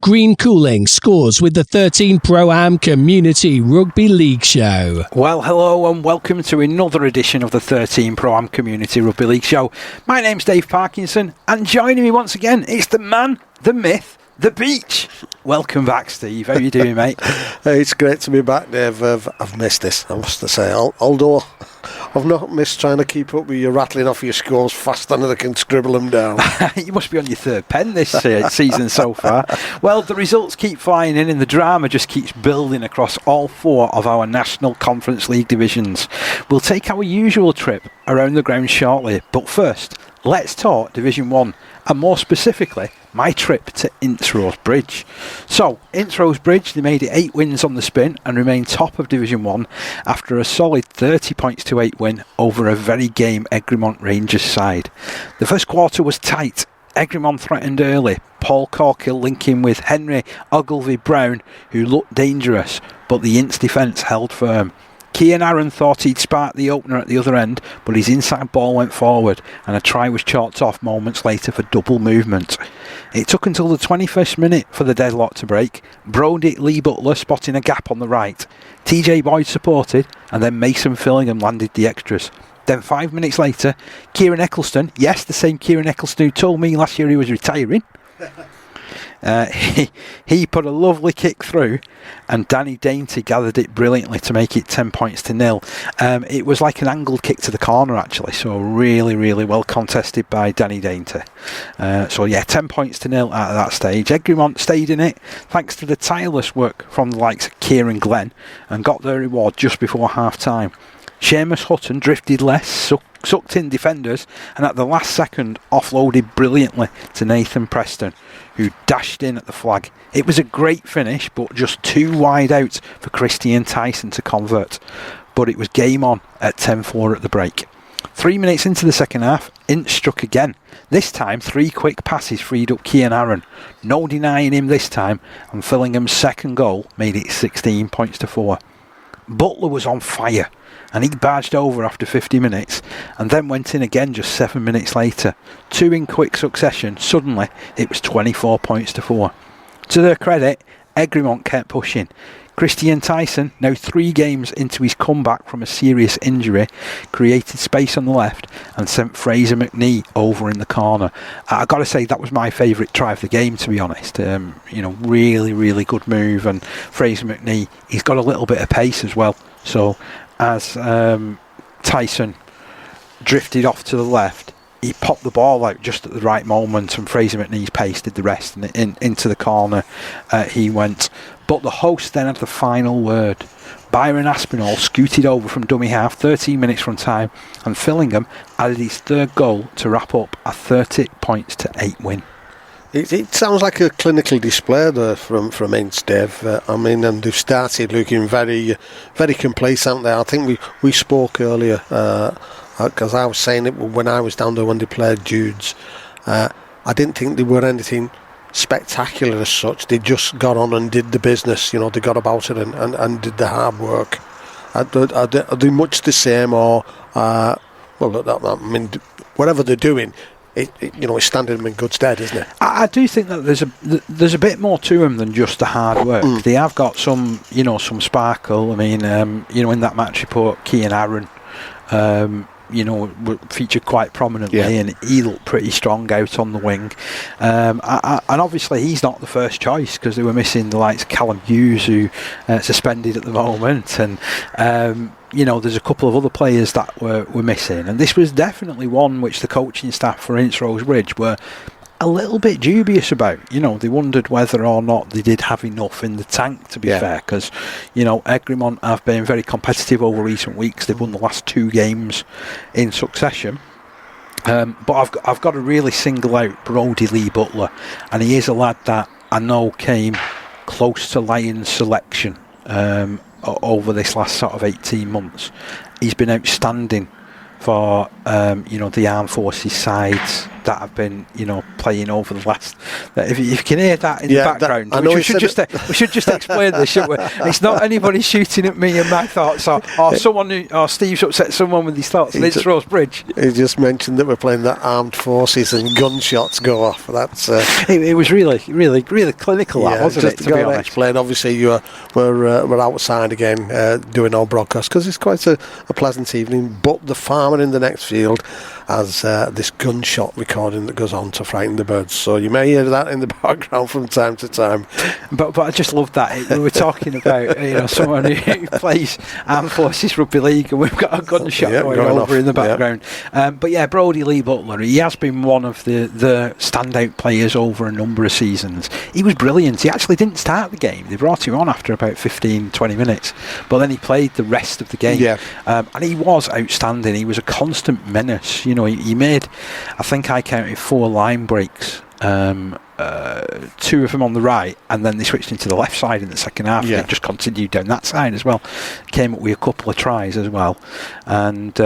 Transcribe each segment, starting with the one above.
Green Cooling scores with the 13 Pro-Am Community Rugby League Show. Well, hello and welcome to another edition of the 13 Pro-Am Community Rugby League Show. My name's Dave Parkinson, and joining me once again is the man, the myth, the beach. Welcome back, Steve. How are you doing, mate? It's great to be back, Dave. I've missed this, I must say. Although I've not missed trying to keep up with you rattling off your scores faster than I can scribble them down. You must be on your third pen this season so far. Well, the results keep flying in and the drama just keeps building across all four of our National Conference League divisions. We'll take our usual trip around the ground shortly, but first, let's talk Division 1, and more specifically, my trip to Ince Rose Bridge. So, Ince Rose Bridge, they made it 8 wins on the spin and remained top of Division 1 after a solid 30 points to 8 win over a very game Egremont Rangers side. The first quarter was tight. Egremont threatened early, Paul Corkill linking with Henry Ogilvie-Brown, who looked dangerous, but the Ince defence held firm. Cian Aaron thought he'd spark the opener at the other end, but his inside ball went forward and a try was chalked off moments later for double movement. It took until the 21st minute for the deadlock to break. Brodie Lee Butler spotting a gap on the right. TJ Boyd supported, and then Mason Fillingham landed the extras. Then 5 minutes later, Kieran Eccleston, yes, the same Kieran Eccleston who told me last year he was retiring, he put a lovely kick through, and Danny Dainty gathered it brilliantly to make it 10 points to 0. It was like an angled kick to the corner actually, so really well contested by Danny Dainty. 10 points to 0 out of that stage. Egremont stayed in it thanks to the tireless work from the likes of Kieran Glenn and got their reward just before half time. Seamus Hutton drifted less, sucked in defenders, and at the last second offloaded brilliantly to Nathan Preston, who dashed in at the flag. It was a great finish, but just too wide out for Christian Tyson to convert. But it was game on at 10-4 at the break. 3 minutes into the second half, Ince struck again. This time, 3 quick passes freed up Cian Aaron. No denying him this time, and Fillingham's second goal made it 16 points to 4. Butler was on fire, and he barged over after 50 minutes and then went in again just 7 minutes later. 2 in quick succession. Suddenly it was 24 points to 4. To their credit, Egremont kept pushing. Christian Tyson, now 3 games into his comeback from a serious injury, created space on the left and sent Fraser McNee over in the corner. I've got to say that was my favourite try of the game, to be honest. Really good move, and Fraser McNee, he's got a little bit of pace as well. So as Tyson drifted off to the left, he popped the ball out just at the right moment, and Fraser McNee's pace did the rest, and into the corner he went. But the host then had the final word. Byron Aspinall scooted over from dummy half 13 minutes from time, and Fillingham added his third goal to wrap up a 30 points to 8 win. It sounds like a clinical display there from Ince, Dave. And they've started looking very complacent there. I think we spoke earlier, because I was saying it when I was down there when they played Jude's. I didn't think they were anything spectacular as such. They just got on and did the business. They got about it and did the hard work. Are they much the same, or whatever they're doing, it's standing them in good stead, isn't it? I do think that there's a bit more to them than just the hard work. They have got some sparkle. In that match report, Cian Aaron featured quite prominently, and he looked pretty strong out on the wing. And obviously he's not the first choice, because they were missing the likes of Callum Hughes, who suspended at the moment, and there's a couple of other players that were missing, and this was definitely one which the coaching staff for Ince Rose Bridge were a little bit dubious about. They wondered whether or not they did have enough in the tank, to be fair, because Egremont have been very competitive over recent weeks. They've won the last 2 games in succession. But I've got to really single out Brodie Lee Butler, and he is a lad that I know came close to Lions selection over this last sort of 18 months. He's been outstanding for the Armed Forces sides that have been, playing over the last. If you can hear that in the background, we should just explain this, shouldn't we? It's not anybody shooting at me and my thoughts, or Steve's upset someone with his thoughts. Ince Rose Bridge. He just mentioned that we're playing the armed forces and gunshots go off. That's it was really, really, really clinical, wasn't it? To be honest. Explain. Obviously, we're outside again doing our broadcast because it's quite a pleasant evening. But the farmer in the next field has this gunshot recording that goes on to frighten the birds. So you may hear that in the background from time to time. But I just love that. We were talking about someone who plays Armed Forces Rugby League, and we've got a gunshot going over in the background. But Brodie Lee Butler, he has been one of the standout players over a number of seasons. He was brilliant. He actually didn't start the game. They brought him on after about 15-20 minutes, but then he played the rest of the game. And he was outstanding. He was a constant menace. He made, I think I counted 4 line breaks, 2 of them on the right, and then they switched into the left side in the second half. They just continued down that side as well. Came up with a couple of tries as well. And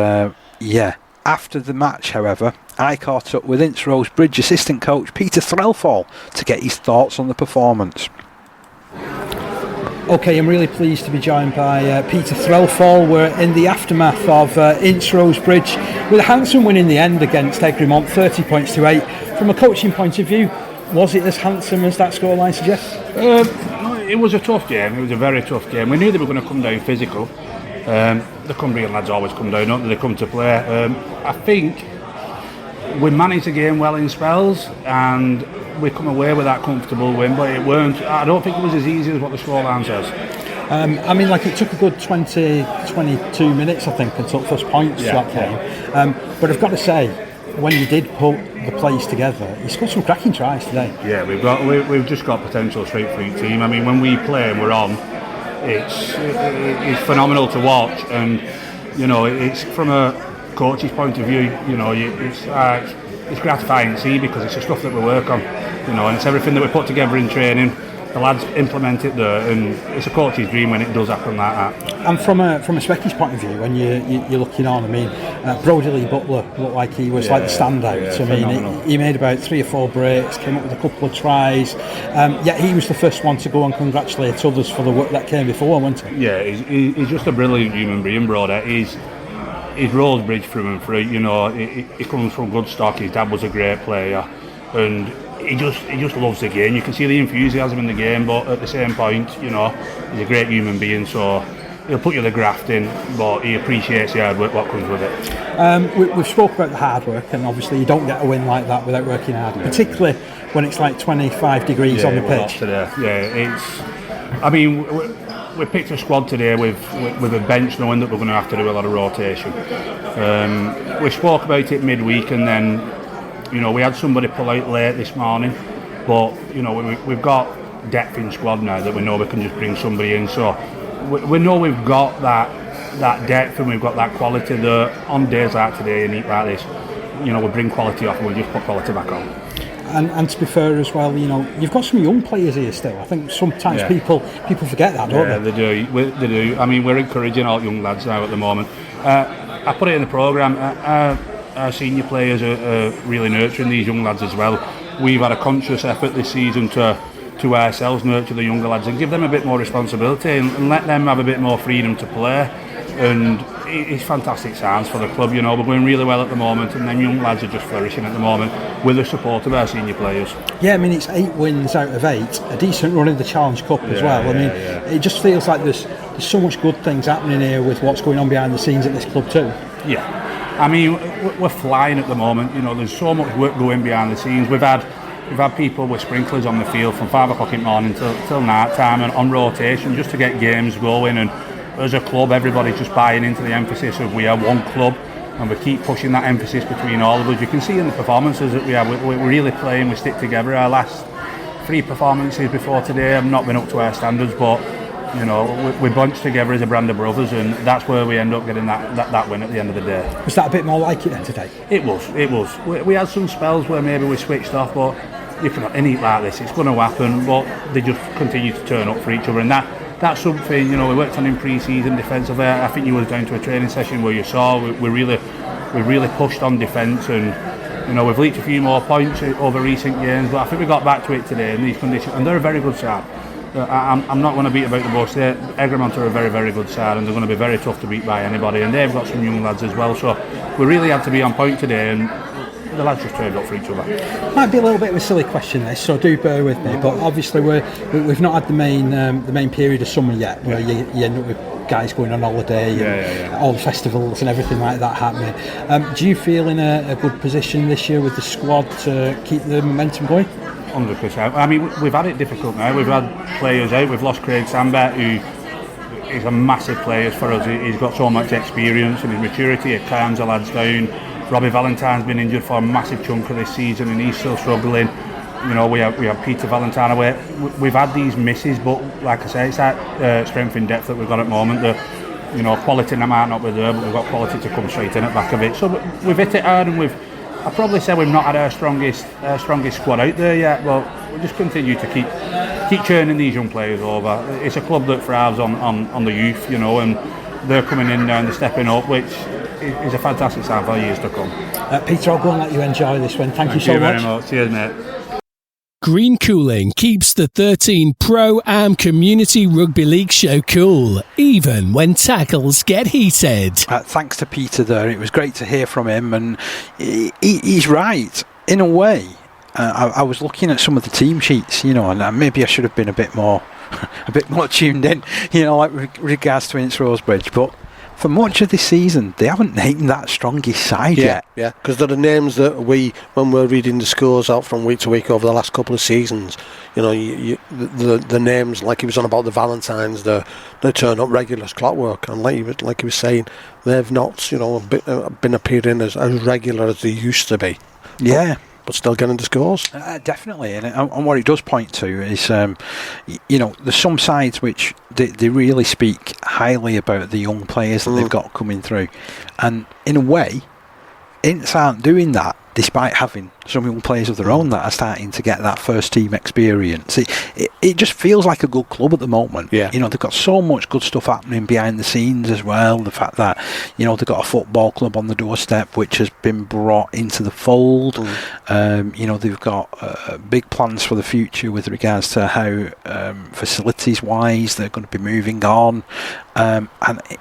after the match, however, I caught up with Ince Rose Bridge assistant coach Peter Threlfall to get his thoughts on the performance. Okay, I'm really pleased to be joined by Peter Threlfall. We're in the aftermath of Ince Rose Bridge with a handsome win in the end against Egremont, 30 points to 8. From a coaching point of view, was it as handsome as that scoreline suggests? It was a tough game. It was a very tough game. We knew they were going to come down physical. The Cumbrian lads always come down, don't they? They come to play. I think we managed the game well in spells, and we come away with that comfortable win, but it weren't. I don't think it was as easy as what the scoreline says. It took a good 22 minutes, I think, until first points to that game. But I've got to say, when you did put the plays together, you scored some cracking tries today. Yeah, we've just got potential straight for each team. I mean, when we play and we're on, it's phenomenal to watch, and it's from a coach's point of view. It's gratifying to see because it's the stuff that we work on, and it's everything that we put together in training. The lads implement it there, and it's a coach's dream when it does happen like that. And from a Specky's point of view, when you're looking on, Brodie Lee Butler looked like he was the standout. He made about 3 or 4 breaks, came up with a couple of tries. Yet he was the first one to go and congratulate others for the work that came before, wasn't he? Yeah, he's just a brilliant human being, Brodie. He's Rose Bridge through and through. He comes from good stock. His dad was a great player, and he just loves the game. You can see the enthusiasm in the game, but at the same point, he's a great human being. So he'll put you the graft in, but he appreciates the hard work what comes with it. We've spoke about the hard work, and obviously you don't get a win like that without working hard, particularly when it's like 25 degrees on the pitch. We picked a squad today with a bench knowing that we're going to have to do a lot of rotation. We spoke about it midweek, and then we had somebody pull out late this morning, but we've got depth in squad now that we know we can just bring somebody in. So we know we've got that depth and we've got that quality that on days like today and heat like this, we bring quality off and we just put quality back on. And to be fair as well, you've got some young players here still. I think sometimes people forget that, don't they? They do. I mean, we're encouraging our young lads now at the moment. I put it in the programme. Our senior players are really nurturing these young lads as well. We've had a conscious effort this season to ourselves nurture the younger lads and give them a bit more responsibility and let them have a bit more freedom to play. And it's fantastic signs for the club. We're going really well at the moment, and then young lads are just flourishing at the moment with the support of our senior players. Yeah, it's 8 wins out of 8, a decent run in the Challenge Cup as well. It just feels like there's so much good things happening here with what's going on behind the scenes at this club too. Yeah, we're flying at the moment. There's so much work going behind the scenes. We've had people with sprinklers on the field from 5 o'clock in the morning till night time and on rotation just to get games going. And as a club, everybody's just buying into the emphasis of we are one club, and we keep pushing that emphasis between all of us. You can see in the performances that we have. We're really playing. We stick together. Our last 3 performances before today have not been up to our standards, but we bunch together as a brand of brothers, and that's where we end up getting that win at the end of the day. Was that a bit more like it then today? It was. We had some spells where maybe we switched off, but you cannot in it like this. It's going to happen, but they just continue to turn up for each other, and that's something we worked on in pre-season defensively. I think you was down to a training session where you saw we really pushed on defence, and You know, we've leaked a few more points over recent games, but I think we got back to it today in these conditions, and they're a very good side. I'm not going to beat about the bush. Egremont are a very, very good side, and they're going to be very tough to beat by anybody, and they've got some young lads as well, so we really had to be on point today, and the lads just turned up for each other. Might be a little bit of a silly question this, so do bear with me, but obviously we've not had the main period of summer yet, where you end up with guys going on holiday and all the festivals and everything like that happening. Do you feel in a good position this year with the squad to keep the momentum going? 100%. I mean, we've had it difficult now. We've had players out. We've lost Craig Sambet, who is a massive player for us. He's got so much experience and his maturity. It calms the lads down. Robbie Valentine's been injured for a massive chunk of this season, and he's still struggling. You know, we have Peter Valentine away. We've had these misses, but like I say, it's that strength in depth that we've got at the moment. The quality that might not be there, but we've got quality to come straight in at the back of it. So we've hit it hard, and I probably say we've not had our strongest squad out there yet, but we'll just continue to keep churning these young players over. It's a club that thrives on the youth, you know, and they're coming in now and they're stepping up, which is a fantastic sign for years to come. Peter, I'll go and let you enjoy this one. Thank you so much. Thank you very much. Cheers, mate. Green Cooling keeps the 13 Pro-Am Community Rugby League show cool, even when tackles get heated. Thanks to Peter there. It was great to hear from him, and he's right, in a way. I was looking at some of the team sheets, you know, and maybe I should have been a bit more tuned in, you know, like with regards to Ince Rose Bridge, but for much of this season, they haven't named that strongest side yet. Yeah, because there are names that when we're reading the scores out from week to week over the last couple of seasons, you know, the names, like he was on about the Valentines, they turn up regular as clockwork, and like he was saying, they've not, you know, been appearing as regular as they used to be. Yeah. But still getting the scores. Definitely, and what it does point to is, you know, there's some sides which they really speak highly about the young players that they've got coming through, and in a way, Ince aren't doing that despite having some young players of their own that are starting to get that first team experience. It just feels like a good club at the moment. Yeah. You know, they've got so much good stuff happening behind the scenes as well. The fact that, you know, they've got a football club on the doorstep which has been brought into the fold. You know, they've got big plans for the future with regards to how facilities wise they're going to be moving on, and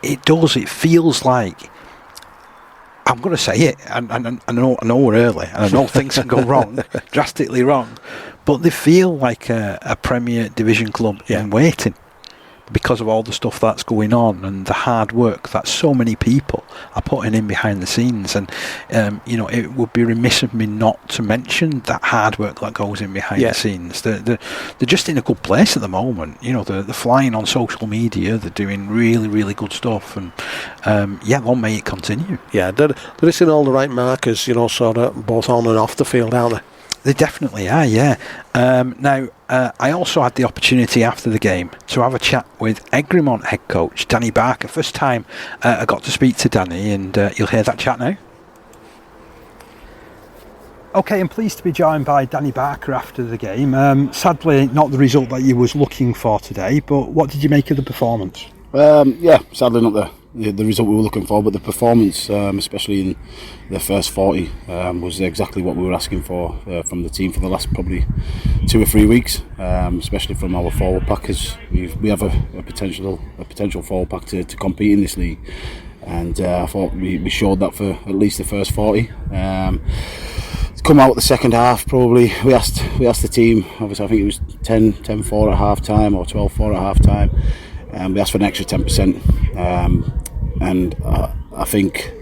it feels like, I'm going to say it, and I know we're early, and I know things can go wrong, drastically wrong, but they feel like a Premier Division club in waiting, because of all the stuff that's going on and the hard work that so many people are putting in behind the scenes. And you know, it would be remiss of me not to mention that hard work that goes in behind the scenes. They're just in a good place at the moment. You know, they're flying on social media, they're doing really, really good stuff, and long may it continue. Yeah, they're hitting all the right markers, you know, sort of both on and off the field, aren't they? They definitely are, yeah. Now, I also had the opportunity after the game to have a chat with Egremont head coach Danny Barker. First time I got to speak to Danny, and you'll hear that chat now. Okay, I'm pleased to be joined by Danny Barker after the game. Sadly, not the result that you was looking for today, but what did you make of the performance? Sadly not the result we were looking for, but the performance, especially in the first 40, was exactly what we were asking for from the team for the last probably 2 or 3 weeks, especially from our forward packers. We have a potential forward pack to compete in this league, and I thought we showed that for at least the first 40. To come out the second half, probably we asked the team. Obviously, I think it was 10-4 at half time or 12-4 at half time. We asked for an extra 10%, and I think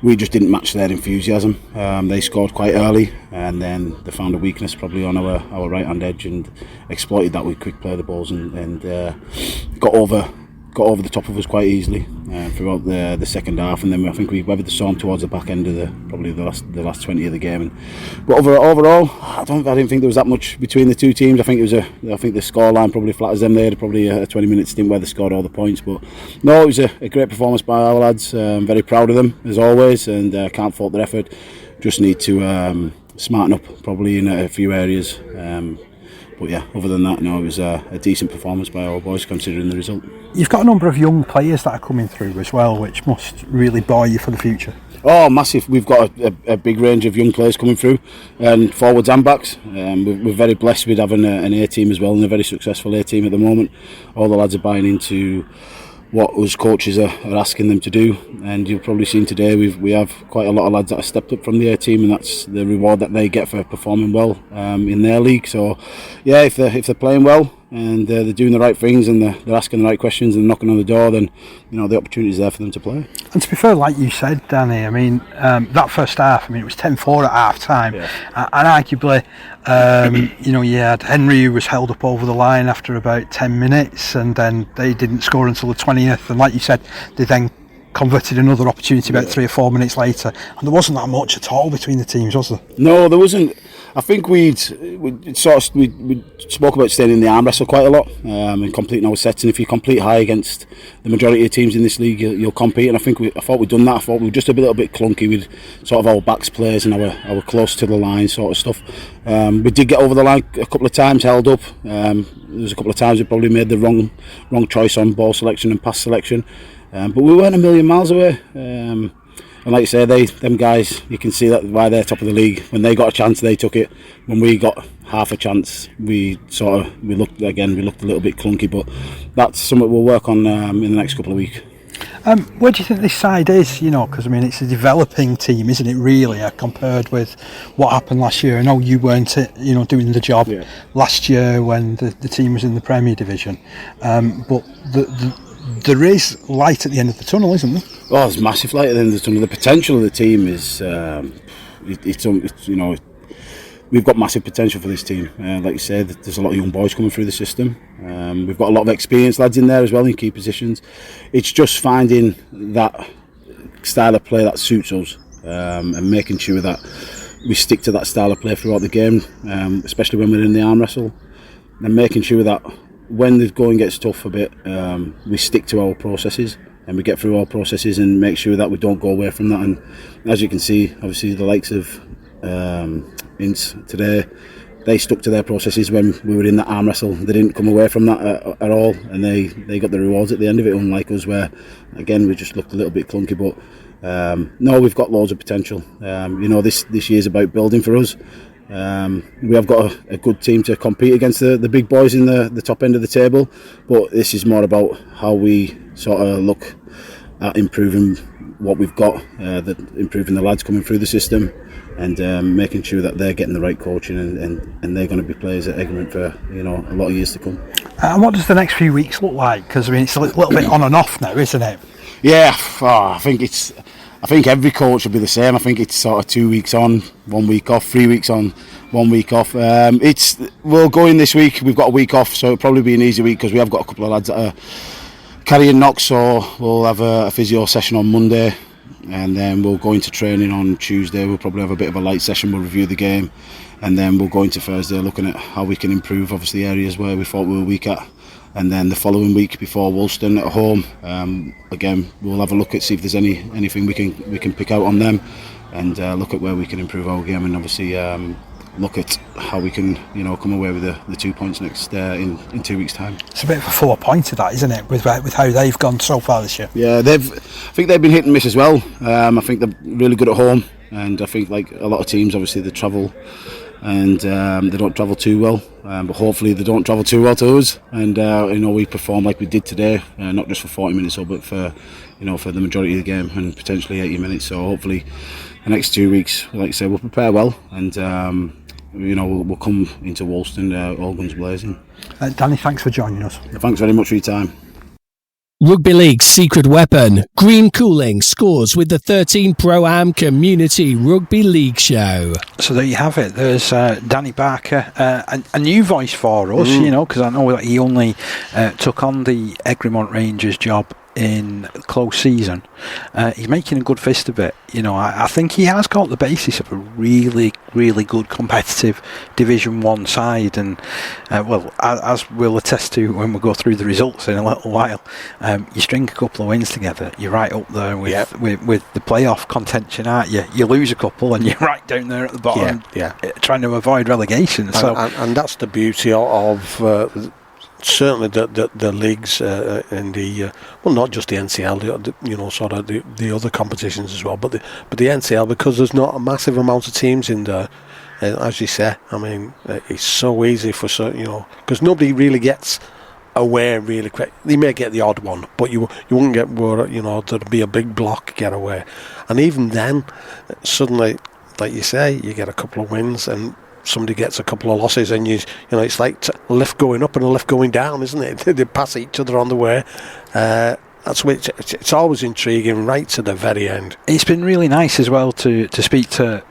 we just didn't match their enthusiasm. They scored quite early, and then they found a weakness probably on our right hand edge and exploited that with quick play the balls and got over the top of us quite easily throughout the second half, and then I think we weathered the storm towards the back end of the last 20 of the game. But overall, I didn't think there was that much between the two teams. I think the scoreline probably flatters them. They had probably a 20-minute stint where they scored all the points. But no, it was a great performance by our lads. I'm very proud of them as always, and can't fault their effort. Just need to smarten up probably in a few areas. But yeah, other than that, no, it was a decent performance by our boys considering the result. You've got a number of young players that are coming through as well, which must really buoy you for the future. Oh, massive. We've got a big range of young players coming through, and forwards and backs. We're very blessed with having an A team as well, and a very successful A team at the moment. All the lads are buying into what us coaches are asking them to do, and you've probably seen today we have quite a lot of lads that have stepped up from the A team, and that's the reward that they get for performing well in their league. So yeah, if they're playing well and they're doing the right things and they're asking the right questions and knocking on the door, then the opportunity is there for them to play. And to be fair, like you said, Danny, I mean, that first half, it was 10-4 at half time, and arguably, you had Henry, who was held up over the line after about 10 minutes, and then they didn't score until the 20th, and like you said, they then converted another opportunity about 3 or 4 minutes later, and there wasn't that much at all between the teams, was there? No, there wasn't. I think we spoke about staying in the arm wrestle quite a lot and completing our sets, and if you complete high against the majority of teams in this league, you'll compete, and I thought we'd done that. I thought we were just a little bit clunky with sort of our backs players and our close to the line sort of stuff. We did get over the line a couple of times, held up. There was a couple of times we probably made the wrong choice on ball selection and pass selection, but we weren't a million miles away. And like you say, them guys, you can see that why they're top of the league. When they got a chance, they took it. When we got half a chance, we looked a little bit clunky. But that's something we'll work on in the next couple of weeks. Where do you think this side is? Because it's a developing team, isn't it? Really, compared with what happened last year. I know you weren't, doing the job last year when the team was in the Premier Division, but there is light at the end of the tunnel, isn't there? Oh, there's massive light at the end of the tunnel. The potential of the team is, we've got massive potential for this team. Like you said, there's a lot of young boys coming through the system. We've got a lot of experienced lads in there as well in key positions. It's just finding that style of play that suits us and making sure that we stick to that style of play throughout the game, especially when we're in the arm wrestle, and making sure that when the going gets tough a bit, we stick to our processes and we get through our processes and make sure that we don't go away from that. And as you can see, obviously the likes of Ince today, they stuck to their processes when we were in that arm wrestle. They didn't come away from that at all, and they got the rewards at the end of it, unlike us where again we just looked a little bit clunky. But no, we've got loads of potential. This year's about building for us. We have got a good team to compete against the big boys in the top end of the table, but this is more about how we sort of look at improving what we've got, improving the lads coming through the system, and making sure that they're getting the right coaching and they're going to be players at Egremont for a lot of years to come. And what does the next few weeks look like? Because it's a little bit on and off now, isn't it? Yeah, I think every coach will be the same. I think it's sort of 2 weeks on, 1 week off, 3 weeks on, 1 week off. We'll go in this week. We've got a week off, so it'll probably be an easy week because we have got a couple of lads that are carrying knocks. So we'll have a physio session on Monday, and then we'll go into training on Tuesday. We'll probably have a bit of a light session. We'll review the game, and then we'll go into Thursday looking at how we can improve. Obviously, areas where we thought we were weak at. And then the following week before Woolston at home, again we'll have a look at see if there's anything we can pick out on them, and look at where we can improve our game, and obviously look at how we can come away with the 2 points next in 2 weeks' time. It's a bit of a 4 pointer, that, isn't it, with how they've gone so far this year? Yeah, I think they've been hit and miss as well. I think they're really good at home, and I think like a lot of teams, obviously they travel. And they don't travel too well, but hopefully they don't travel too well to us. And we perform like we did today, not just for 40 minutes, but for the majority of the game and potentially 80 minutes. So hopefully the next 2 weeks, like I say, we'll prepare well, and we'll come into Woolston all guns blazing. Danny, thanks for joining us. Thanks very much for your time. Rugby League's secret weapon, Green Cooling, scores with the 13 Pro-Am Community Rugby League show. So there you have it. There's Danny Barker, a new voice for us, because I know that he only took on the Egremont Rangers job in close season. He's making a good fist of it. I think he has got the basis of a really, really good competitive Division 1 side, and as we'll attest to when we go through the results in a little while, you string a couple of wins together, you're right up there with the playoff contention, aren't you? You lose a couple and you're right down there at the bottom, trying to avoid relegation. And that's the beauty of certainly the leagues in the not just the NCL, sort of the other competitions as well, but the NCL, because there's not a massive amount of teams in there. As you say, I mean, it's so easy for because nobody really gets away really quick. They may get the odd one, but you won't get where there'd be a big block get away, and even then, suddenly, like you say, you get a couple of wins and somebody gets a couple of losses, and it's like a lift going up and a lift going down, isn't it? They pass each other on the way. That's which it's always intriguing right to the very end. It's been really nice as well to speak to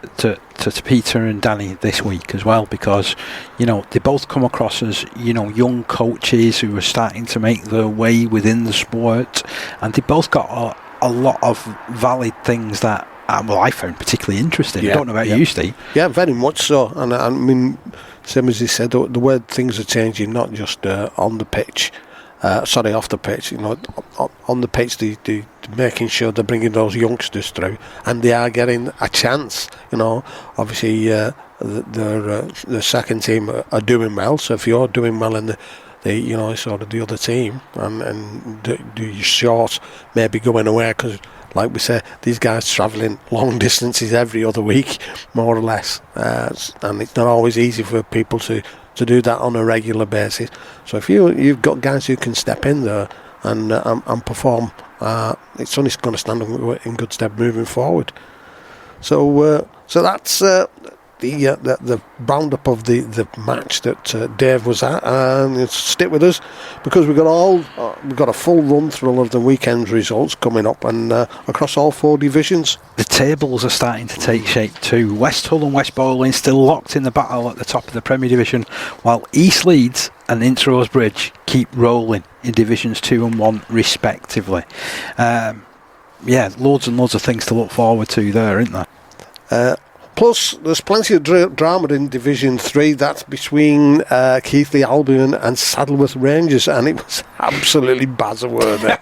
Peter and Danny this week as well, because they both come across as young coaches who are starting to make their way within the sport, and they both got a lot of valid things that I found particularly interesting. I don't know about you, Steve. Yeah, very much so. And I mean, same as he said, the way things are changing, not just on the pitch. Off the pitch, on the pitch, they're making sure they're bringing those youngsters through, and they are getting a chance. Obviously, the second team are doing well. So if you're doing well in the sort of the other team, and your short maybe going away, because, like we say, these guys travelling long distances every other week, more or less, and it's not always easy for people to do that on a regular basis. So if you've got guys who can step in there and perform, it's only going to stand in good stead moving forward. So that's the roundup of the match that Dave was at, and stick with us because we've got a full run through of the weekend's results coming up, and across all 4 divisions. The tables are starting to take shape too. West Hull and West Bowling still locked in the battle at the top of the Premier Division, while East Leeds and Ince Rose Bridge keep rolling in Divisions 2 and 1 respectively. Loads and loads of things to look forward to there, isn't there? Plus, there's plenty of drama in Division 3. That's between Keighley Albion and Saddleworth Rangers, and it was absolutely bazza-worthy.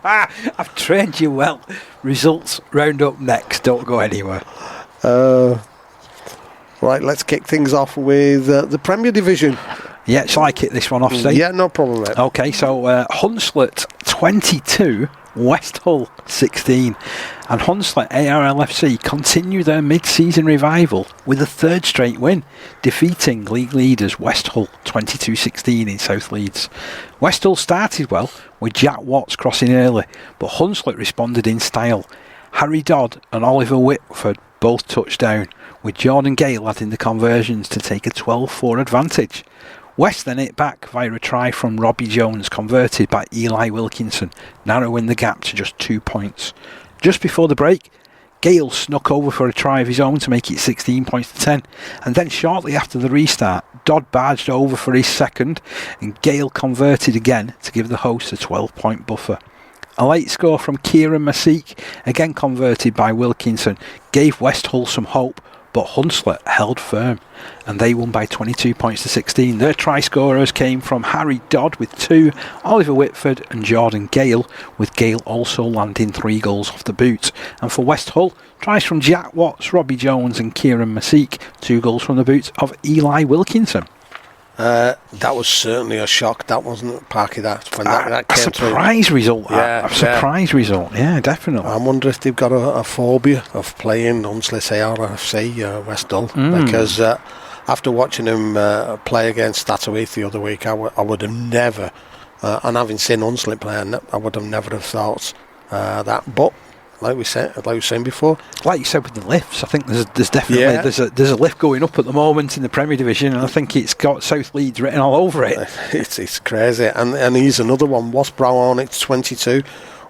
I've trained you well. Results round up next. Don't go anywhere. Right, let's kick things off with the Premier Division. Yeah, shall I kick this one off, Steve? Yeah, no problem, mate. Okay, so Hunslet 22, West Hull 16, and Hunslet ARLFC continue their mid-season revival with a 3rd straight win, defeating league leaders West Hull 22-16 in South Leeds. West Hull started well with Jack Watts crossing early, but Hunslet responded in style. Harry Dodd and Oliver Whitford both touched down, with Jordan Gale adding the conversions to take a 12-4 advantage. West then hit back via a try from Robbie Jones, converted by Eli Wilkinson, narrowing the gap to just 2 points. Just before the break, Gale snuck over for a try of his own to make it 16 points to 10, and then shortly after the restart, Dodd barged over for his second, and Gale converted again to give the hosts a 12-point buffer. A late score from Kieran Masik, again converted by Wilkinson, gave West Hull some hope, but Hunslet held firm, and they won by 22 points to 16. Their try scorers came from Harry Dodd with 2, Oliver Whitford and Jordan Gale, with Gale also landing 3 goals off the boot. And for West Hull, tries from Jack Watts, Robbie Jones and Kieran Masik, 2 goals from the boot of Eli Wilkinson. That was certainly a shock. That wasn't Parky. That came a surprise result. Yeah, a surprise result. Yeah, definitely. I wonder if they've got a phobia of playing Hunslet ARFC West Hull, because after watching him play against Statoith the other week, I would have never, and having seen Hunslet play, I would have never have thought that. But like we were saying before, like you said with the lifts, I think there's definitely there's a lift going up at the moment in the Premier Division, and I think it's got South Leeds written all over it. It's crazy, and here's another one: Wasp Brow Hornets 22,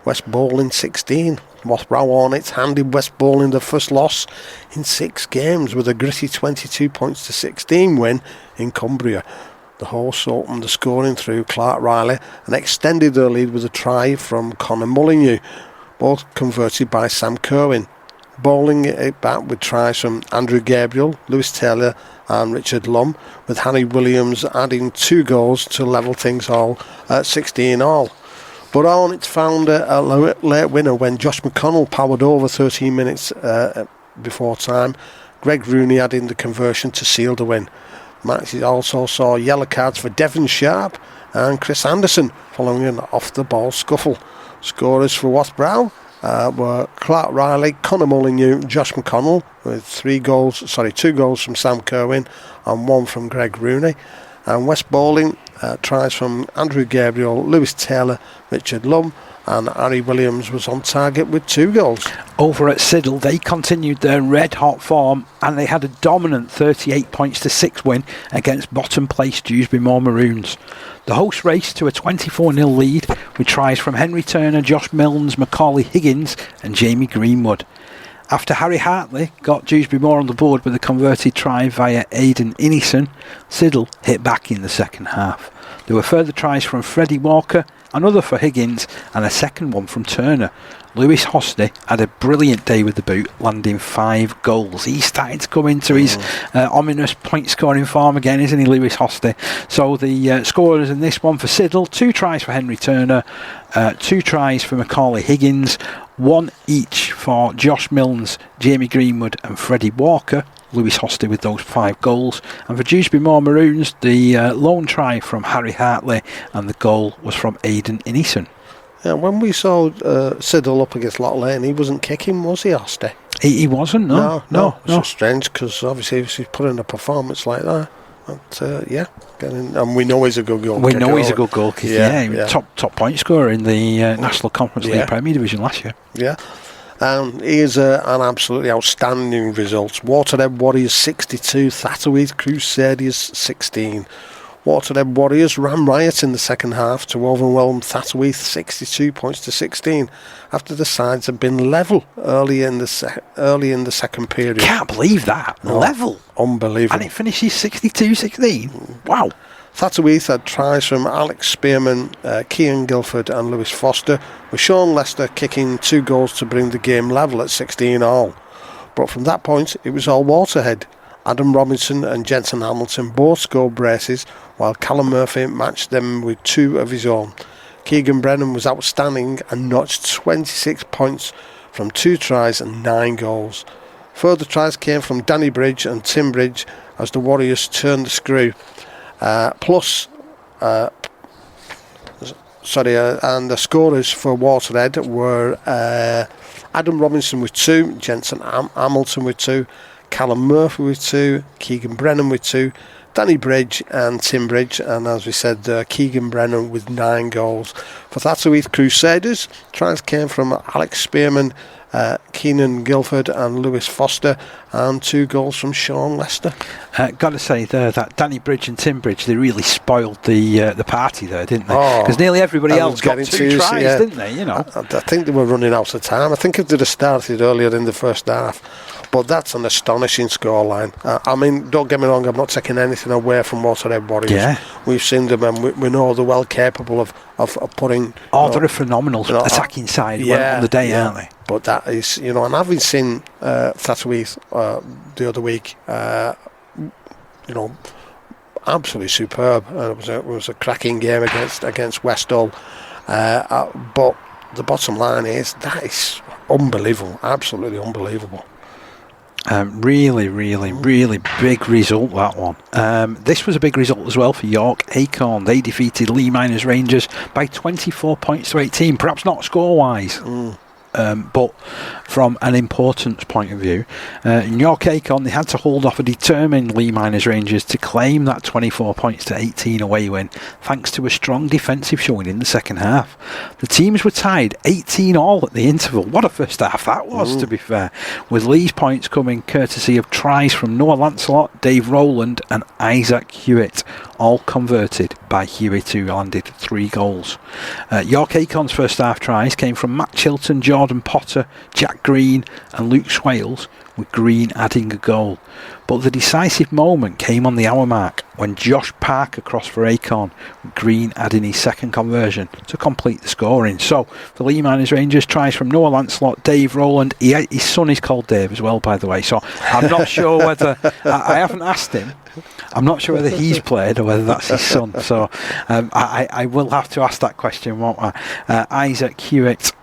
West Bowling 16. Wasp Brow Hornets handed West Bowling the first loss in 6 games with a gritty 22 points to 16 win in Cumbria. The hosts opened the scoring through Clark Riley and extended their lead with a try from Connor Molyneux, both converted by Sam Kerwin. Bowling it back with tries from Andrew Gabriel, Lewis Taylor and Richard Lum, with Harry Williams adding 2 goals to level things all at 16 all. But Hornets found a late winner when Josh McConnell powered over 13 minutes before time, Greg Rooney adding the conversion to seal the win. Matches also saw yellow cards for Devon Sharp and Chris Anderson following an off-the-ball scuffle. Scorers for Wasp Brown were Clark Riley, Conor Molyneux, Josh McConnell with 2 goals from Sam Kerwin and 1 from Greg Rooney. And West Bowling, tries from Andrew Gabriel, Lewis Taylor, Richard Lum, and Harry Williams was on target with 2 goals. Over at Siddle, they continued their red-hot form and they had a dominant 38 points to 6 win against bottom-placed Dewsbury Moor Maroons. The hosts raced to a 24-0 lead with tries from Henry Turner, Josh Milnes, Macaulay Higgins and Jamie Greenwood. After Harry Hartley got Dewsbury Moor on the board with a converted try via Aidan Innison, Siddle hit back in the second half. There were further tries from Freddie Walker, another for Higgins and a second one from Turner. Lewis Hosty had a brilliant day with the boot, landing 5 goals. He's starting to come into his ominous point scoring form again, isn't he, Lewis Hosty? So the scorers in this one for Siddle: 2 tries for Henry Turner, 2 tries for Macaulay Higgins, 1 each for Josh Milnes, Jamie Greenwood and Freddie Walker. Lewis Hosty with those 5 goals. And for Dewsbury Moor Maroons, the lone try from Harry Hartley and the goal was from Aidan Innison. Yeah, when we saw Siddle up against Loch Lane, he wasn't kicking, was he, Hosty? He wasn't, no. It's so strange, because obviously if he's putting a performance like that, and we know he's a good goal kicker. He's a good goal kicker, yeah. Top point scorer in the National Conference League Premier Division last year. Yeah. Here's an absolutely outstanding result. Waterhead Warriors 62, Thatterweed Crusaders 16. Waterhead Warriors ran riot in the second half to overwhelm Thatterweed 62 points to 16 after the sides had been level early in the second period. Can't believe that. Level. Unbelievable. And it finishes 62-16. Wow. Thatterweed had tries from Alex Spearman, Cian Guilford and Lewis Foster, with Sean Lester kicking 2 goals to bring the game level at 16 all. But from that point, it was all Waterhead. Adam Robinson and Jensen Hamilton both scored braces, while Callum Murphy matched them with 2 of his own. Keegan Brennan was outstanding and notched 26 points from 2 tries and 9 goals. Further tries came from Danny Bridge and Tim Bridge as the Warriors turned the screw. And the scorers for Waterhead were Adam Robinson with 2, Jensen Hamilton with 2, Callum Murphy with 2, Keegan Brennan with 2, Danny Bridge and Tim Bridge, and as we said, Keegan Brennan with 9 goals. For Thatterweed Crusaders, tries came from Alex Spearman, Keenan Guilford and Lewis Foster, and 2 goals from Sean Lester. Got to say there that Danny Bridge and Tim Bridge, they really spoiled the party there, didn't they? Because nearly everybody else got 2 tries, didn't they? You know, I think they were running out of time. I think if they'd have started earlier in the first half. But that's an astonishing scoreline. I mean, don't get me wrong, I'm not taking anything away from Waterhead Warriors. Yeah. We've seen them and we know they're well capable of putting... they're a phenomenal attacking side on the day, aren't they? But that is, and having seen Thatterweed the other week, absolutely superb. It was a cracking game against West Hull. But the bottom line is, that is unbelievable, absolutely unbelievable. Really big result, that one. This was a big result as well for York Acorn. They defeated Lee Miners Rangers by 24 points to 18. Perhaps not score-wise, but from an importance point of view. In York Acorn, they had to hold off a determined Lee Miners Rangers to claim that 24 points to 18 away win, thanks to a strong defensive showing in the second half. The teams were tied 18 all at the interval. What a first half that was, to be fair, with Lee's points coming courtesy of tries from Noah Lancelot, Dave Rowland and Isaac Hewitt, all converted by Hewitt, who landed 3 goals. York Acorn's first half tries came from Matt Chilton, Jordan Potter, Jack Green and Luke Swales, with Green adding a goal. But the decisive moment came on the hour mark when Josh Parker crossed for Acorn, with Green adding his second conversion to complete the scoring. So the Lee Miners Rangers tries from Noah Lancelot, Dave Rowland. His son is called Dave as well, by the way, so I'm not sure whether I haven't asked him. I'm not sure whether he's played or whether that's his son, so I will have to ask that question, won't I? Isaac Hewitt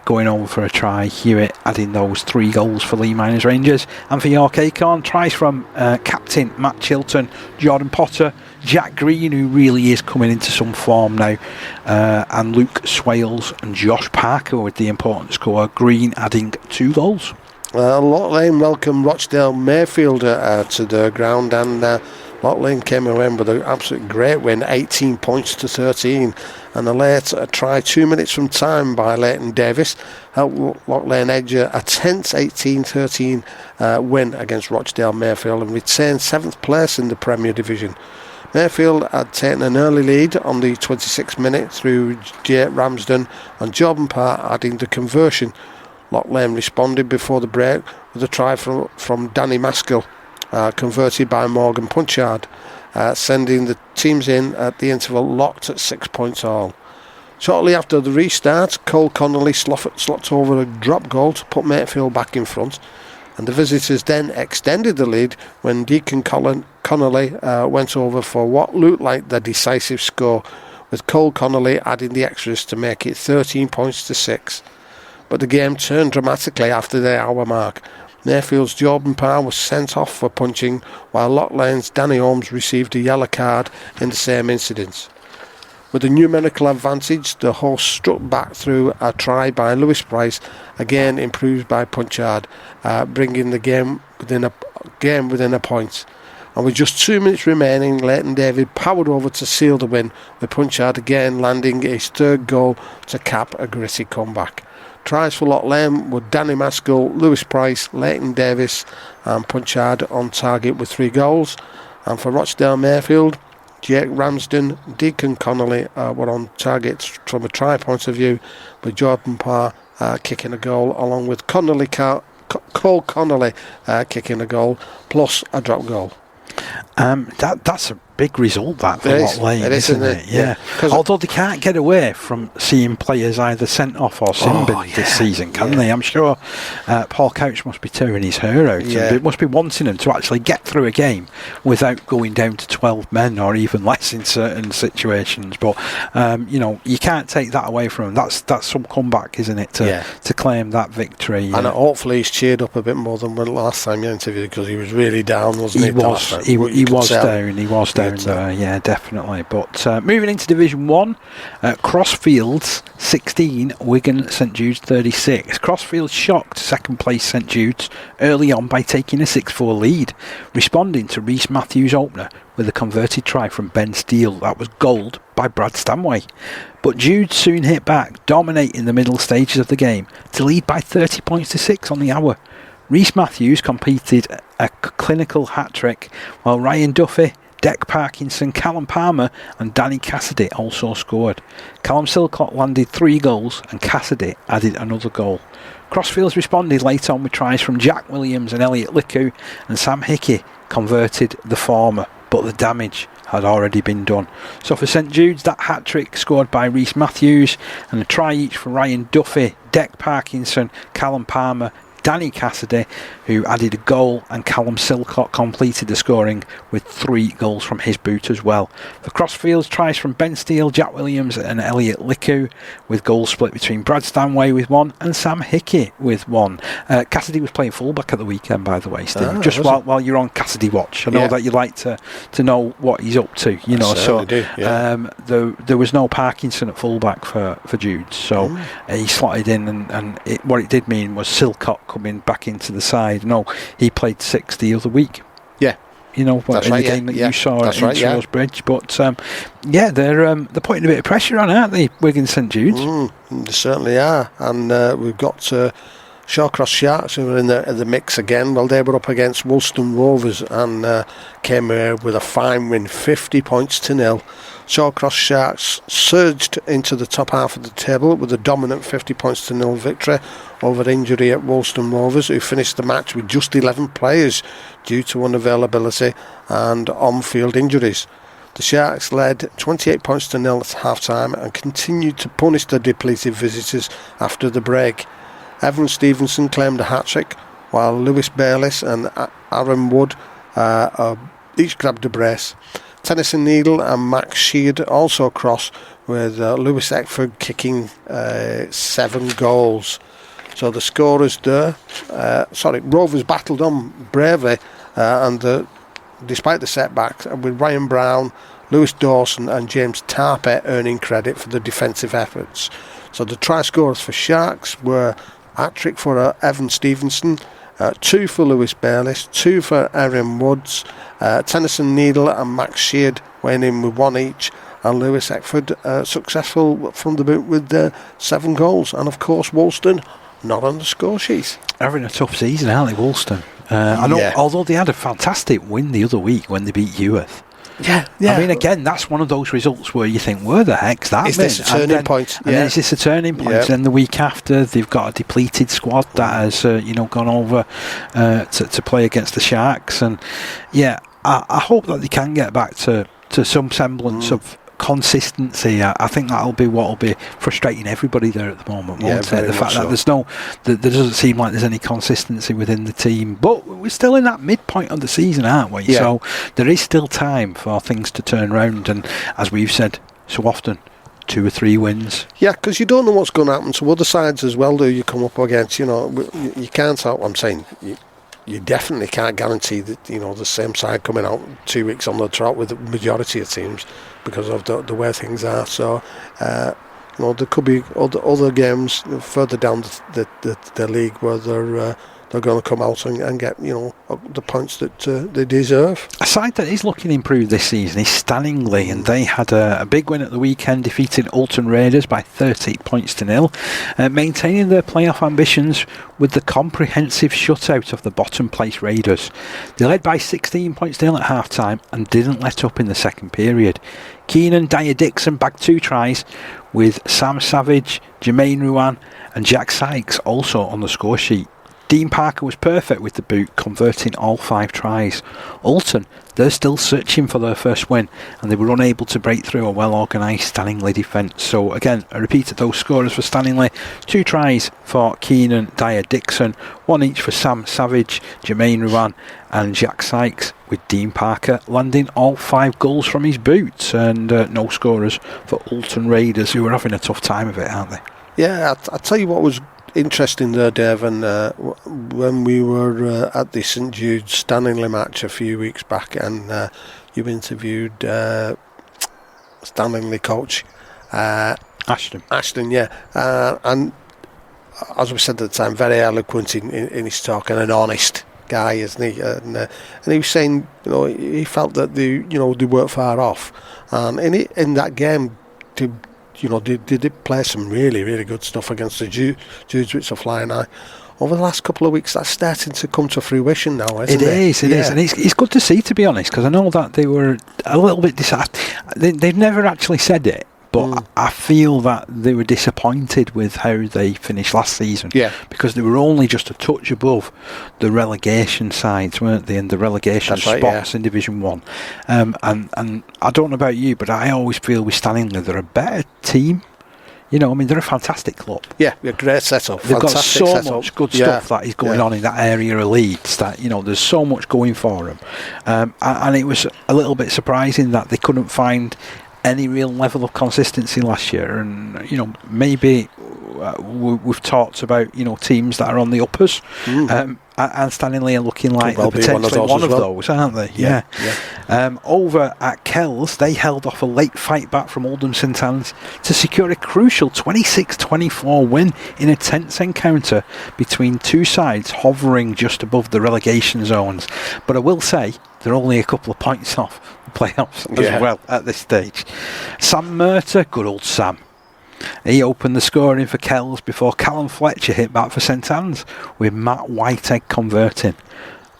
going over for a try. Hewitt adding those 3 goals for Lee Miners Rangers. And for York Acorn, tries from captain Matt Chilton, Jordan Potter, Jack Green, who really is coming into some form now, and Luke Swales and Josh Parker with the important score. Green adding 2 goals. Lock Lane welcomed Rochdale Mayfield to the ground, and Lock Lane came away with an absolute great win, 18 points to 13, and a late try 2 minutes from time by Leighton Davis helped Lock Lane edge a tense 18-13 win against Rochdale Mayfield and retain 7th place in the Premier Division. Mayfield had taken an early lead on the 26th minute through Jake Ramsden, and Jordan Parr adding the conversion. Lock Lane responded before the break with a try from Danny Maskell, converted by Morgan Punchard, sending the teams in at the interval locked at 6 points all. Shortly after the restart, Cole Connolly slopped over a drop goal to put Mayfield back in front, and the visitors then extended the lead when Deacon Connolly went over for what looked like the decisive score, with Cole Connolly adding the extras to make it 13 points to 6. But the game turned dramatically after the hour mark. Mayfield's Jordan Parr was sent off for punching, while Lock Lane's Danny Holmes received a yellow card in the same incident. With a numerical advantage, the hosts struck back through a try by Lewis Price, again improved by Punchard, bringing the game within a point. And with just 2 minutes remaining, Leighton David powered over to seal the win, with Punchard again landing his 3rd goal to cap a gritty comeback. Tries for Lock Lane were Danny Maskell, Lewis Price, Leighton Davis and Punchard on target with 3 goals. And for Rochdale Mayfield, Jake Ramsden, Deacon Connolly were on target from a try point of view, with Jordan Parr kicking a goal, along with Cole Connolly kicking a goal, plus a drop goal. That's a big result, that, for Lock Lane, isn't it? Yeah. Although they can't get away from seeing players either sent off or sin binned this season, can they? I'm sure Paul Couch must be tearing his hair out. Yeah. And it must be wanting them to actually get through a game without going down to 12 men or even less in certain situations. But you can't take that away from them. That's some comeback, isn't it, to claim that victory? And hopefully he's cheered up a bit more than when last time you interviewed, because he was really down, wasn't he? He was down there, yeah, definitely. But moving into Division 1, Crossfields 16, Wigan St Jude's 36. Crossfields shocked second place St Jude's early on by taking a 6-4 lead, responding to Rhys Matthews' opener with a converted try from Ben Steele that was goaled by Brad Stanway. But Jude soon hit back, dominating the middle stages of the game to lead by 30 points to 6 on the hour. Rhys Matthews completed a clinical hat-trick, while Ryan Duffy, Deck Parkinson, Callum Palmer and Danny Cassidy also scored. Callum Silcott landed 3 goals and Cassidy added another goal. Crossfields responded late on with tries from Jack Williams and Elliot Licku, and Sam Hickey converted the former, but the damage had already been done. So for St Jude's, that hat-trick scored by Rhys Matthews and a try each for Ryan Duffy, Deck Parkinson, Callum Palmer, Danny Cassidy, who added a goal, and Callum Silcott completed the scoring with 3 goals from his boot as well. For Crossfields, tries from Ben Steele, Jack Williams and Elliot Licku, with goals split between Brad Stanway with 1 and Sam Hickey with 1. Cassidy was playing fullback at the weekend, by the way, Steve. Just while you're on Cassidy watch, I know that you like to know what he's up to, so do, there was no Parkinson at fullback for Jude, so he slotted in, and what it did mean was Silcott coming back into the side. No, he played 6 the other week. Yeah. That's in right, the game that you saw that's at Ince Rose Bridge. But they're putting a bit of pressure on, aren't they, Wigan St Jude's? They certainly are. And we've got Shawcross Sharks who are in the mix again. Well, they were up against Woolston Rovers and came here with a fine win, 50 points to 0. Shawcross Sharks surged into the top half of the table with a dominant 50 points to 0 victory over injury at Woolston Rovers, who finished the match with just 11 players due to unavailability and on-field injuries. The Sharks led 28 points to 0 at half-time and continued to punish the depleted visitors after the break. Evan Stevenson claimed a hat-trick, while Lewis Bayliss and Aaron Wood each grabbed a brace. Tennyson Needle and Max Sheard also across, with Lewis Eckford kicking 7 goals. So the scorers there. Rovers battled on bravely, and despite the setbacks, with Ryan Brown, Lewis Dawson and James Tarpey earning credit for the defensive efforts. So the try scorers for Sharks were hat-trick for Evan Stevenson, 2 for Lewis Bayliss, 2 for Erin Woods, Tennyson Needle and Max Sheard weighing in with 1 each, and Lewis Eckford successful from the boot with 7 goals. And of course Woolston not on the score sheet. Having a tough season, aren't they, Woolston? I know, although they had a fantastic win the other week when they beat Eworth. Yeah. I mean, again, that's one of those results where you think, where the heck's that Is been? this a turning point? And then is this a turning point? Yeah. Then the week after, they've got a depleted squad that has, gone over to play against the Sharks. And I hope that they can get back to some semblance of consistency. I think that'll be what will be frustrating everybody there at the moment, won't it? The fact that there doesn't seem like there's any consistency within the team, but we're still in that midpoint of the season, aren't we? So there is still time for things to turn around, and as we've said so often, 2 or 3 wins. Yeah, because you don't know what's going to happen to other sides as well, do you come up against? You can't help. I'm saying you definitely can't guarantee that the same side coming out 2 weeks on the trot with the majority of teams, because of the way things are. So there could be other games further down the league where they're going to come out and get the points that they deserve. A side that is looking improved this season is Stanningley, and they had a big win at the weekend, defeating Alton Raiders by 30 points to 0, maintaining their playoff ambitions with the comprehensive shutout of the bottom place Raiders. They led by 16 points to 0 at half time and didn't let up in the second period. Keenan Dyer Dixon bagged 2 tries, with Sam Savage, Jermaine Ruan and Jack Sykes also on the score sheet. Dean Parker was perfect with the boot, converting all 5 tries. Alton, they're still searching for their first win, and they were unable to break through a well-organised Stanningley defence. So again, a repeat of those scorers for Stanningley: 2 tries for Keenan Dyer Dixon, 1 each for Sam Savage, Jermaine Ruan and Jack Sykes, with Dean Parker landing all 5 goals from his boots, and no scorers for Alton Raiders, who are having a tough time of it, aren't they? Yeah, I'll tell you what was interesting there, Dave, and when we were at the St Jude's Stanningley match a few weeks back, and you interviewed Stanningley coach Ashton, and as we said at the time, very eloquent in his talk, and an honest guy, isn't he? And he was saying, he felt that they weren't far off, and in that game, they did play some really, really good stuff against the Judes, which are flying high. Over the last couple of weeks, that's starting to come to fruition now, isn't it? It is, and it's good to see, to be honest, because I know that they were a little bit they've never actually said it, but I feel that they were disappointed with how they finished last season. Yeah. Because they were only just a touch above the relegation sides, weren't they? And the relegation spots in Division 1. And I don't know about you, but I always feel with Stanningley, they're a better team. They're a fantastic club. Yeah, a great setup. They've got so much good stuff that is going on in that area of Leeds that, there's so much going for them. And it was a little bit surprising that they couldn't find any real level of consistency last year, and maybe we've talked about teams that are on the uppers, and Stanningley are looking like they're potentially one of those, aren't they? Yeah. Over at Kells, they held off a late fight back from Oldham St Anne's to secure a crucial 26-24 win in a tense encounter between 2 sides hovering just above the relegation zones. But I will say, they're only a couple of points off the playoffs as well at this stage. Sam Murter, good old Sam, he opened the scoring for Kells before Callum Fletcher hit back for St Anne's, with Matt Whitehead converting.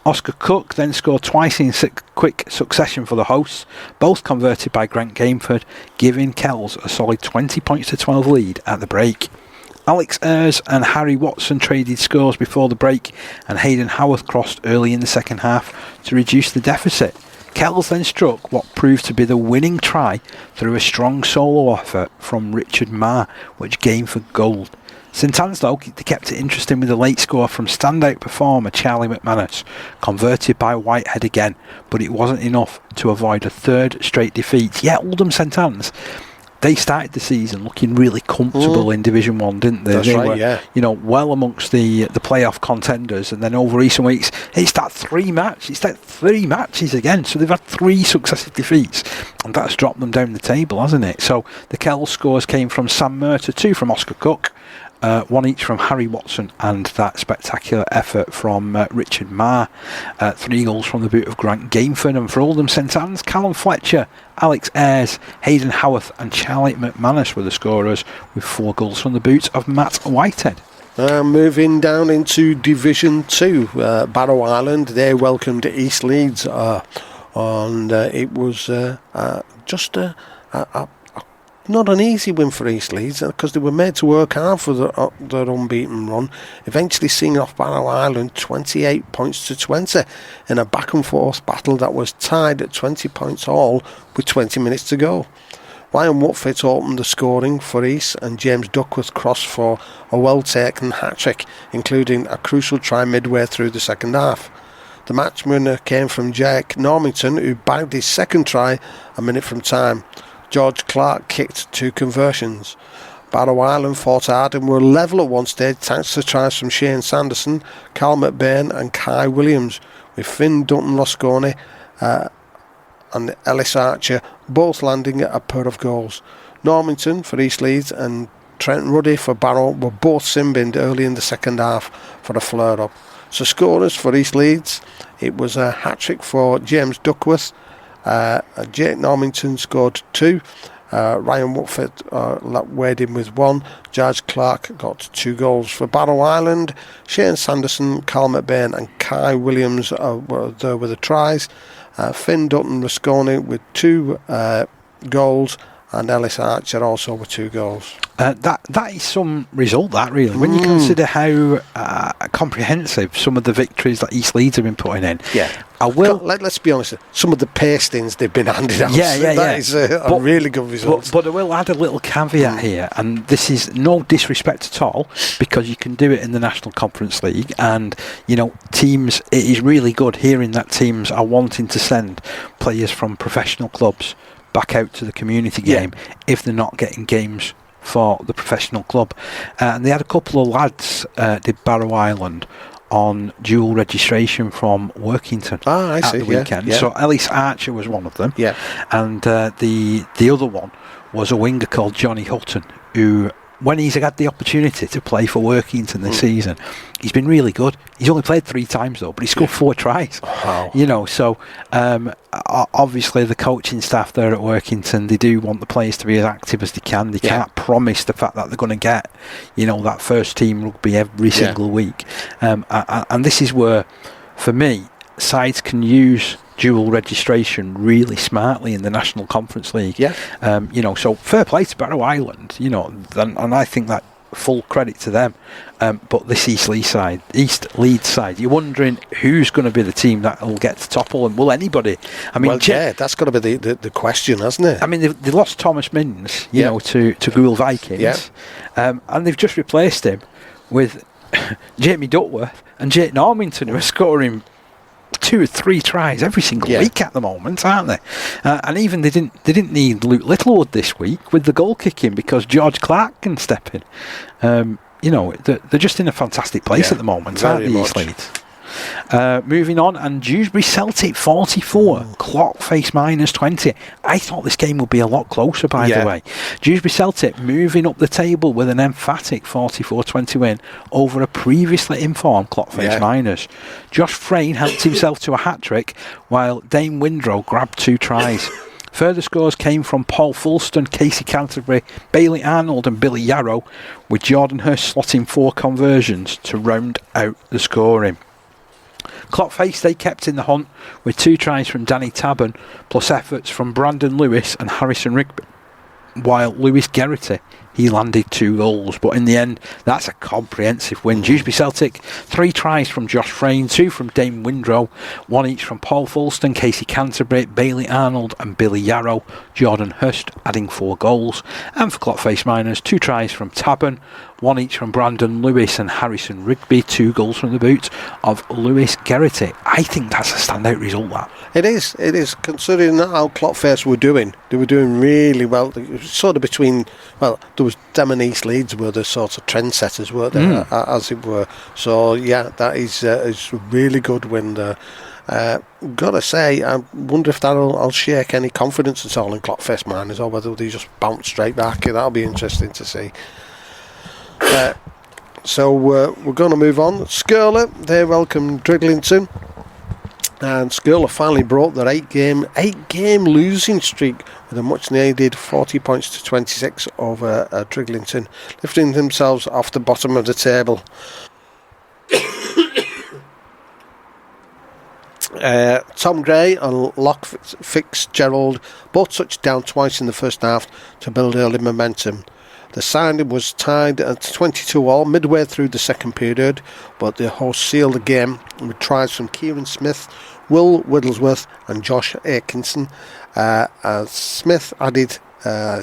Oscar Cook then scored twice in quick succession for the hosts, both converted by Grant Gameford, giving Kells a solid 20 points to 12 lead at the break. Alex Ayres and Harry Watson traded scores before the break, and Hayden Howarth crossed early in the second half to reduce the deficit. Kells then struck what proved to be the winning try through a strong solo effort from Richard Marr, which gained for goal. St Anne's, though, they kept it interesting with a late score from standout performer Charlie McManus, converted by Whitehead again, but it wasn't enough to avoid a third straight defeat. Yet Oldham St Anne's, they started the season looking really comfortable in Division 1, didn't they? That's they right, were, yeah. you know, well amongst the playoff contenders, and then over recent weeks, it's that three matches again. So they've had 3 successive defeats, and that's dropped them down the table, hasn't it? So the Kells scores came from Sam Murter, 2 from Oscar Cook, 1 each from Harry Watson, and that spectacular effort from Richard Marr. 3 goals from the boot of Grant Gainford. And for Oldham St Anne's, Callum Fletcher, Alex Ayres, Hayden Howarth and Charlie McManus were the scorers, with 4 goals from the boot of Matt Whitehead. Moving down into Division 2, Barrow Island, they welcomed East Leeds, and it was just a not an easy win for East Leeds, because they were made to work hard for their unbeaten run, eventually seeing off Barrow Island 28 points to 20 in a back and forth battle that was tied at 20 points all with 20 minutes to go. Ryan Watford opened the scoring for East, and James Duckworth crossed for a well-taken hat-trick, including a crucial try midway through the second half. The match winner came from Jake Normington, who bagged his second try a minute from time. George Clark kicked 2 conversions. Barrow Island fought hard and were level at one stage thanks to tries from Shane Sanderson, Carl McBain and Kai Williams, with Finn Dutton-Rosconi and Ellis Archer both landing a pair of goals. Normington for East Leeds and Trent Ruddy for Barrow were both sin-binned early in the second half for a flare-up. So scorers for East Leeds, it was a hat-trick for James Duckworth. Jake Normington scored 2. Ryan Watford weighed in with 1. George Clark got 2 goals. For Barrow Island, Shane Sanderson, Carl McBain and Kai Williams were there with the tries. Finn Dutton-Rosconi with 2 goals, and Ellis Archer also with 2 goals. That is some result, that, really, when you consider how comprehensive some of the victories that East Leeds have been putting in. Yeah. Let's be honest, some of the pastings they've been handed out. That is a really good result. But I will add a little caveat here, and this is no disrespect at all, because you can do it in the National Conference League, and, you know, teams, it is really good hearing that teams are wanting to send players from professional clubs back out to the community game if they're not getting games for the professional club. And they had a couple of lads, did Barrow Island, on dual registration from Workington at the weekend. So Ellis Archer was one of them, and the other one was a winger called Johnny Hutton, who, when he's had the opportunity to play for Workington this season, he's been really good. He's only played 3 times though, but he scored 4 tries. Wow. You know, so obviously the coaching staff there at Workington, they do want the players to be as active as they can. They can't promise the fact that they're going to get, you know, that first team rugby every single week. And this is where, for me, sides can use dual registration really smartly in the National Conference League. You know, so fair play to Barrow Island, you know, and I think that full credit to them. But this East Leeds side, you're wondering who's going to be the team that will get to topple, and will anybody? I mean, that's got to be the question, hasn't it? I mean, they lost Thomas Minns, you know, to Gould Vikings, and they've just replaced him with Jamie Duckworth and Jake Normington, who are scoring 2 or 3 tries every single week at the moment, aren't they? And even they didn't need Luke Littlewood this week with the goal kicking, because George Clark can step in. You know, they're just in a fantastic place at the moment, aren't they, East Leeds? Moving on, and Dewsbury Celtic 44, Clockface minus 20. I thought this game would be a lot closer, by the way. Dewsbury Celtic moving up the table with an emphatic 44-20 win over a previously informed Clockface miners. Josh Frayne helped himself to a hat-trick, while Dane Windrow grabbed 2 tries. Further scores came from Paul Fulston, Casey Canterbury, Bailey Arnold and Billy Yarrow, with Jordan Hurst slotting 4 conversions to round out the scoring. Clockface, they kept in the hunt with 2 tries from Danny Tabern, plus efforts from Brandon Lewis and Harrison Rigby, while Lewis Geraghty, he landed 2 goals. But in the end, that's a comprehensive win. Dewsbury Celtic, 3 tries from Josh Frayne, 2 from Dane Windrow, 1 each from Paul Fulston, Casey Canterbury, Bailey Arnold and Billy Yarrow, Jordan Hurst adding 4 goals. And for Clockface Miners, 2 tries from Tabern, one each from Brandon Lewis and Harrison Rigby, 2 goals from the boot of Lewis Geraghty. I think that's a standout result, that. It is, considering how Clotface were doing. They were doing really well. Sort of between, well, there was them and East Leeds were the sort of trendsetters, weren't they, as it were. So, yeah, that is a really good win there. Gotta say, I wonder if that'll shake any confidence at all in Clotface miners, or whether they just bounce straight back. That'll be interesting to see. So we're going to move on. Skirler, they welcomed Driglington, and Skirler finally broke their 8-game losing streak with a much needed 40 points to 26 over Driglington, lifting themselves off the bottom of the table. Tom Gray and Locke Fitzgerald both touched down twice in the first half to build early momentum. The side was tied at 22-all midway through the second period, but the hosts sealed the game with tries from Kieran Smith, Will Whittlesworth and Josh Atkinson. Smith added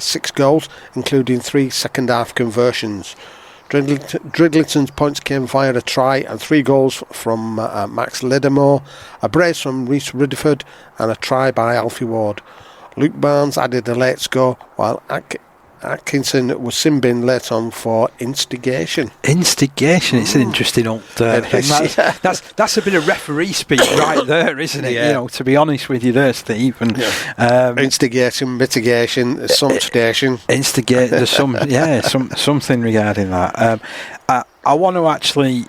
6 goals, including 3 second-half conversions. Driglington's points came via a try and 3 goals from Max Lidamore, a brace from Rhys Ridderford and a try by Alfie Ward. Luke Barnes added a late score, while Atkinson was sin-binned late on for instigation. Instigation, it's an interesting old thing. That's a bit of referee speak right there, isn't it? Yeah. To be honest with you there, Steve. And, instigation, mitigation, some station. Instigate, there's something regarding that. I want to actually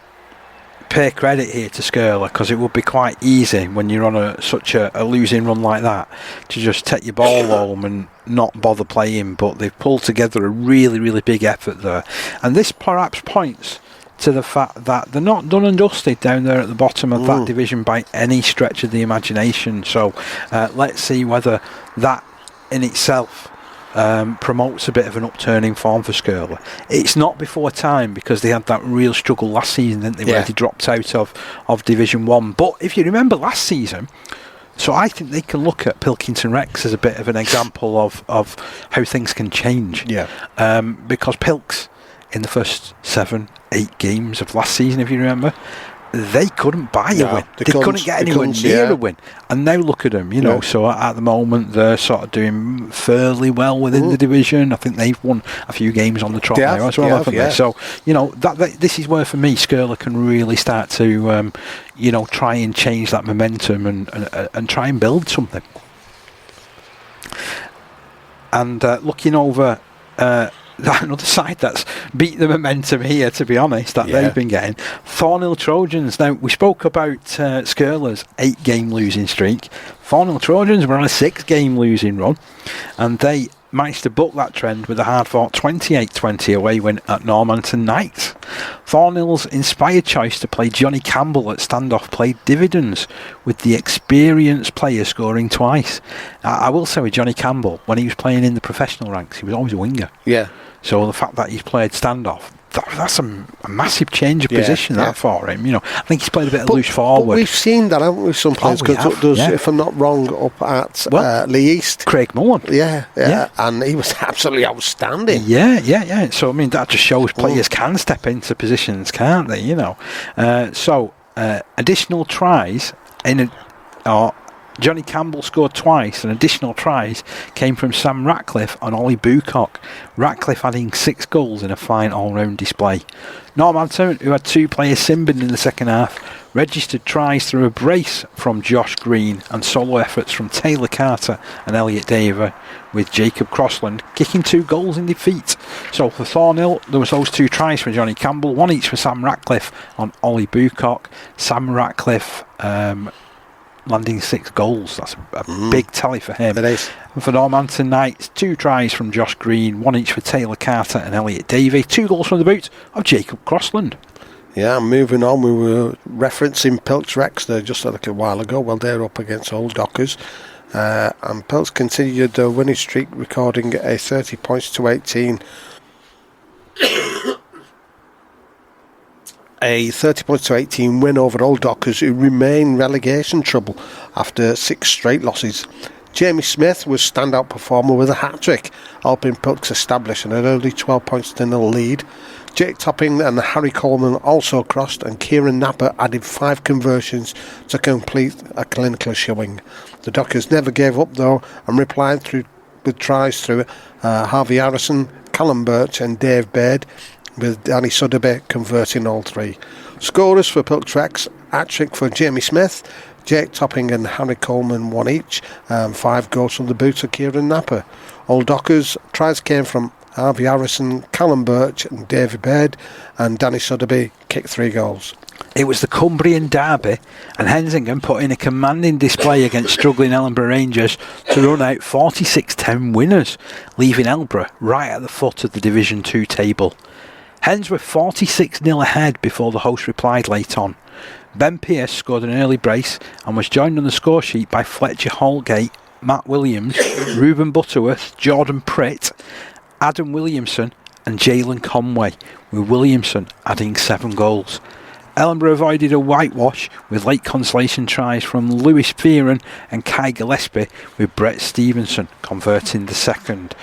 pay credit here to Skirler, because it would be quite easy when you're on such a losing run like that to just take your ball home and not bother playing, but they've pulled together a really, really big effort there, and this perhaps points to the fact that they're not done and dusted down there at the bottom of that division by any stretch of the imagination. So let's see whether that in itself promotes a bit of an upturning form for Skirler. It's not before time, because they had that real struggle last season, didn't they, where they dropped out of Division 1. But if you remember last season, so I think they can look at Pilkington Rex as a bit of an example of how things can change. Because Pilks, in the first 7-8 games of last season, if you remember, they couldn't buy a win. They couldn't get anywhere near a win. And now look at them, so at the moment they're sort of doing fairly well within the division. I think they've won a few games on the trot now as well, haven't they? So, this is where, for me, Skirler can really start to, try and change that momentum and try and build something. And looking over another side that's beat the momentum here, to be honest, that they've been getting. Thornhill Trojans. Now, we spoke about Skirler's 8-game losing streak. Thornhill Trojans were on a 6-game losing run, and they managed to buck that trend with a hard-fought 28-20 away win at Normanton Knights. Thornhill's inspired choice to play Johnny Campbell at standoff played dividends, with the experienced player scoring twice. I will say with Johnny Campbell, when he was playing in the professional ranks, he was always a winger. So the fact that he's played standoff, that's a massive change of position for him. I think he's played a bit of loose forward. But we've seen that, haven't we, some players? If I'm not wrong, up at Lee East, Craig Mullen. And he was absolutely outstanding. So I mean, that just shows players can step into positions, can't they? Additional tries Johnny Campbell scored twice, and additional tries came from Sam Ratcliffe and Ollie Bucock. Ratcliffe adding 6 goals in a fine all-round display. Normanton, who had 2 players sin-binned in the second half, registered tries through a brace from Josh Green and solo efforts from Taylor Carter and Elliot Daver, with Jacob Crossland kicking 2 goals in defeat. So for Thornhill, there was those 2 tries for Johnny Campbell, 1 each for Sam Ratcliffe on Ollie Bucock. Sam Ratcliffe landing 6 goals. That's a big tally for him. It is. And for Normanton Knights, 2 tries from Josh Green, 1 each for Taylor Carter and Elliot Davey, 2 goals from the boot of Jacob Crossland. Yeah, moving on, we were referencing Pilks Rex there just a little while ago. Well, they're up against Old Dockers. And Pilks continued their winning streak, recording a 30 points to 18. A 30 points to 18 win over Old Dockers, who remain relegation trouble after 6 straight losses. Jamie Smith was standout performer with a hat-trick, helping Pilks establish an early 12 points to 0 lead. Jake Topping and Harry Coleman also crossed, and Kieran Napper added 5 conversions to complete a clinical showing. The Dockers never gave up though, and replied with tries through Harvey Harrison, Callum Birch and Dave Baird, with Danny Suddaby converting all 3. Scorers for Piltrex: hat-trick for Jamie Smith, Jake Topping and Harry Coleman 1 each, 5 goals from the boot of Kieran Napper. All Dockers tries came from Harvey Harrison, Callum Birch and David Baird, and Danny Suddaby kicked 3 goals. It was the Cumbrian derby, and Hensingham put in a commanding display against struggling Ellenborough Rangers to run out 46-10 winners, leaving Ellenborough right at the foot of the Division 2 table. Hens were 46-0 ahead before the host replied late on. Ben Pearce scored an early brace and was joined on the score sheet by Fletcher Holgate, Matt Williams, Reuben Butterworth, Jordan Pritt, Adam Williamson and Jalen Conway, with Williamson adding 7 goals. Ellenborough avoided a whitewash with late consolation tries from Lewis Fearon and Kai Gillespie, with Brett Stevenson converting the second.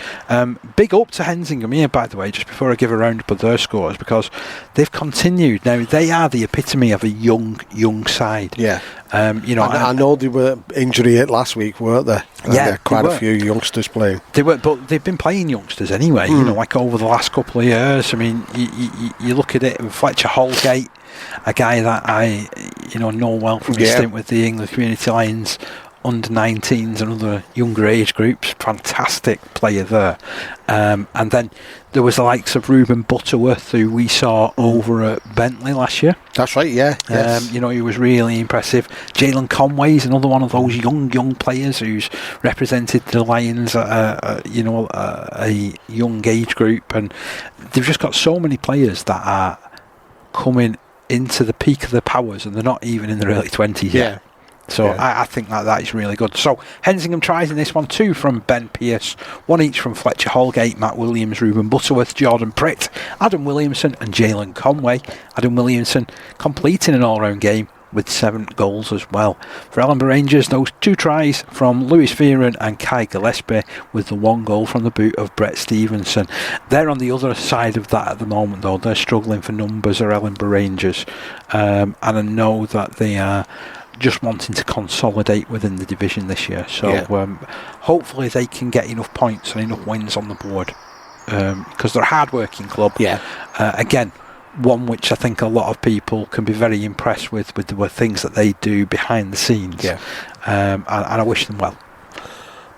Big up to Hensingham here, by the way, just before I give a roundup of their scores, because they've continued. Now, they are the epitome of a young side. Yeah. I know they were injury hit last week, weren't they? Yeah, quite a few youngsters playing. They were, but they've been playing youngsters anyway. Like over the last couple of years. I mean, you look at it, Fletcher Holgate, a guy that I know well from his stint with the English Community Lions under 19s and other younger age groups. Fantastic player there. And then there was the likes of Reuben Butterworth, who we saw over at Bentley last year. That's right, yeah. Yes. He was really impressive. Jalen Conway is another one of those young players who's represented the Lions at a young age group, and they've just got so many players that are coming into the peak of their powers, and they're not even in their early 20s yet. So I think that is really good. So Hensingham tries in this one, 2 from Ben Pearce, 1 each from Fletcher Holgate, Matt Williams, Reuben Butterworth, Jordan Pritt, Adam Williamson and Jalen Conway. Adam Williamson completing an all-round game with 7 goals as well. For Ellenborough Rangers, those 2 tries from Lewis Fearon and Kai Gillespie, with the 1 goal from the boot of Brett Stevenson. They're on the other side of that at the moment, though. They're struggling for numbers, are Ellenborough Rangers, and I know that they are just wanting to consolidate within the division this year. So hopefully they can get enough points and enough wins on the board, because they're a hard-working club. Again, one which I think a lot of people can be very impressed with the things that they do behind the scenes. And I wish them well.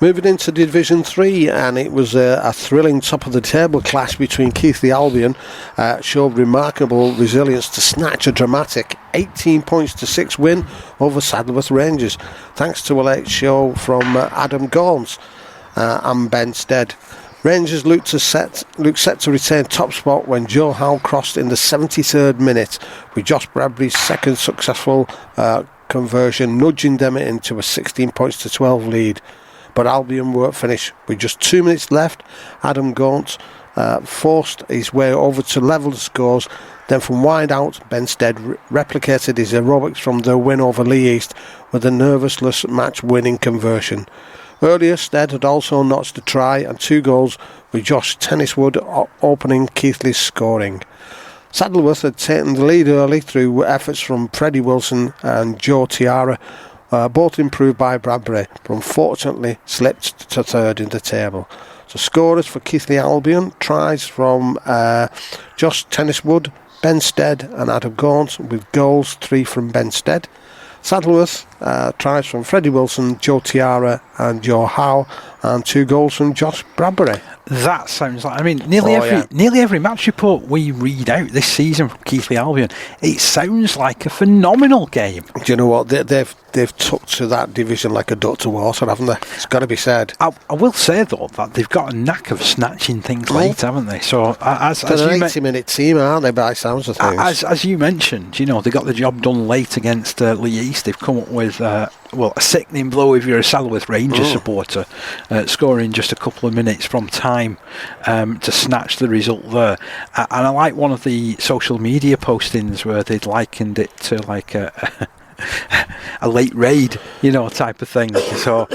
Moving into Division 3, and it was a thrilling top-of-the-table clash between Keighley Albion, showed remarkable resilience to snatch a dramatic 18-6 win over Saddleworth Rangers, thanks to a late show from Adam Gaunt and Ben Stead. Rangers looked set to retain top spot when Joe Howe crossed in the 73rd minute, with Josh Bradbury's second successful conversion nudging them into a 16-12 lead. But Albion weren't finished. With just 2 minutes left, Adam Gaunt forced his way over to level the scores. Then from wide out, Ben Stead replicated his aerobics from their win over Lee East with a nervousness match-winning conversion. Earlier, Stead had also notched a try and 2 goals, with Josh Tenniswood opening Keighley's scoring. Saddleworth had taken the lead early through efforts from Freddie Wilson and Joe Tiara, both improved by Bradbury, but unfortunately slipped to 3rd in the table. So scorers for Keighley Albion, tries from Josh Tenniswood, Ben Stead and Adam Gaunt, with goals, 3 from Ben Stead. Saddleworth, tries from Freddie Wilson, Joe Tiara and Joe Howe, and 2 goals from Josh Bradbury. That sounds like, nearly every match report we read out this season from Keighley Albion, it sounds like a phenomenal game. Do you know what? They've took to that division like a duck to water, haven't they? It's got to be said. I will say, though, that they've got a knack of snatching things late, haven't they? So as they're an 80-minute team, aren't they, by sounds of things? As you mentioned, they got the job done late against Lee East. They've come up with a sickening blow if you're a Saddleworth Rangers supporter, scoring just a couple of minutes from time to snatch the result there. And I like one of the social media postings where they'd likened it to like a a late raid, type of thing. So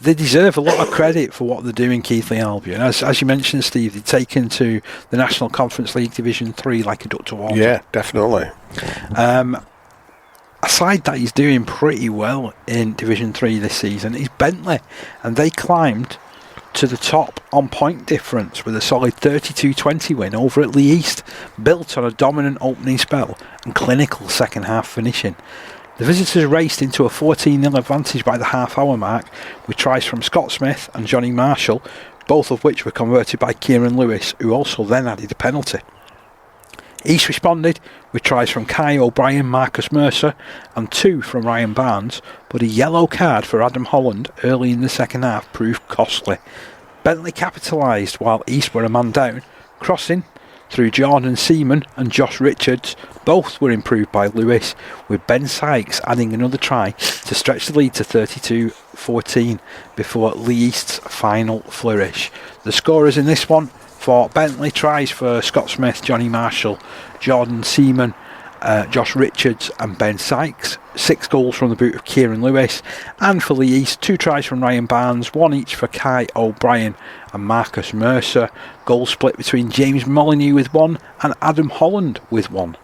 they deserve a lot of credit for what they're doing, Keighley Albion. As you mentioned, Steve, they've taken to the National Conference League Division 3 like a duck to water. Yeah, definitely. A side that is doing pretty well in Division 3 this season is Bentley, and they climbed to the top on point difference with a solid 32-20 win over at Lee East, built on a dominant opening spell and clinical second half finishing. The visitors raced into a 14-0 advantage by the half-hour mark, with tries from Scott Smith and Johnny Marshall, both of which were converted by Kieran Lewis, who also then added a penalty. East responded with tries from Kai O'Brien, Marcus Mercer and 2 from Ryan Barnes, but a yellow card for Adam Holland early in the second half proved costly. Bentley capitalised while East were a man down, crossing through Jordan Seaman and Josh Richards. Both were improved by Lewis, with Ben Sykes adding another try to stretch the lead to 32-14 before Lee East's final flourish. The scorers in this one for Bentley: tries for Scott Smith, Johnny Marshall, Jordan Seaman, Josh Richards and Ben Sykes. 6 goals from the boot of Kieran Lewis. And for Lee East, 2 tries from Ryan Barnes, 1 each for Kai O'Brien and Marcus Mercer. Goals split between James Molyneux with 1 and Adam Holland with 1.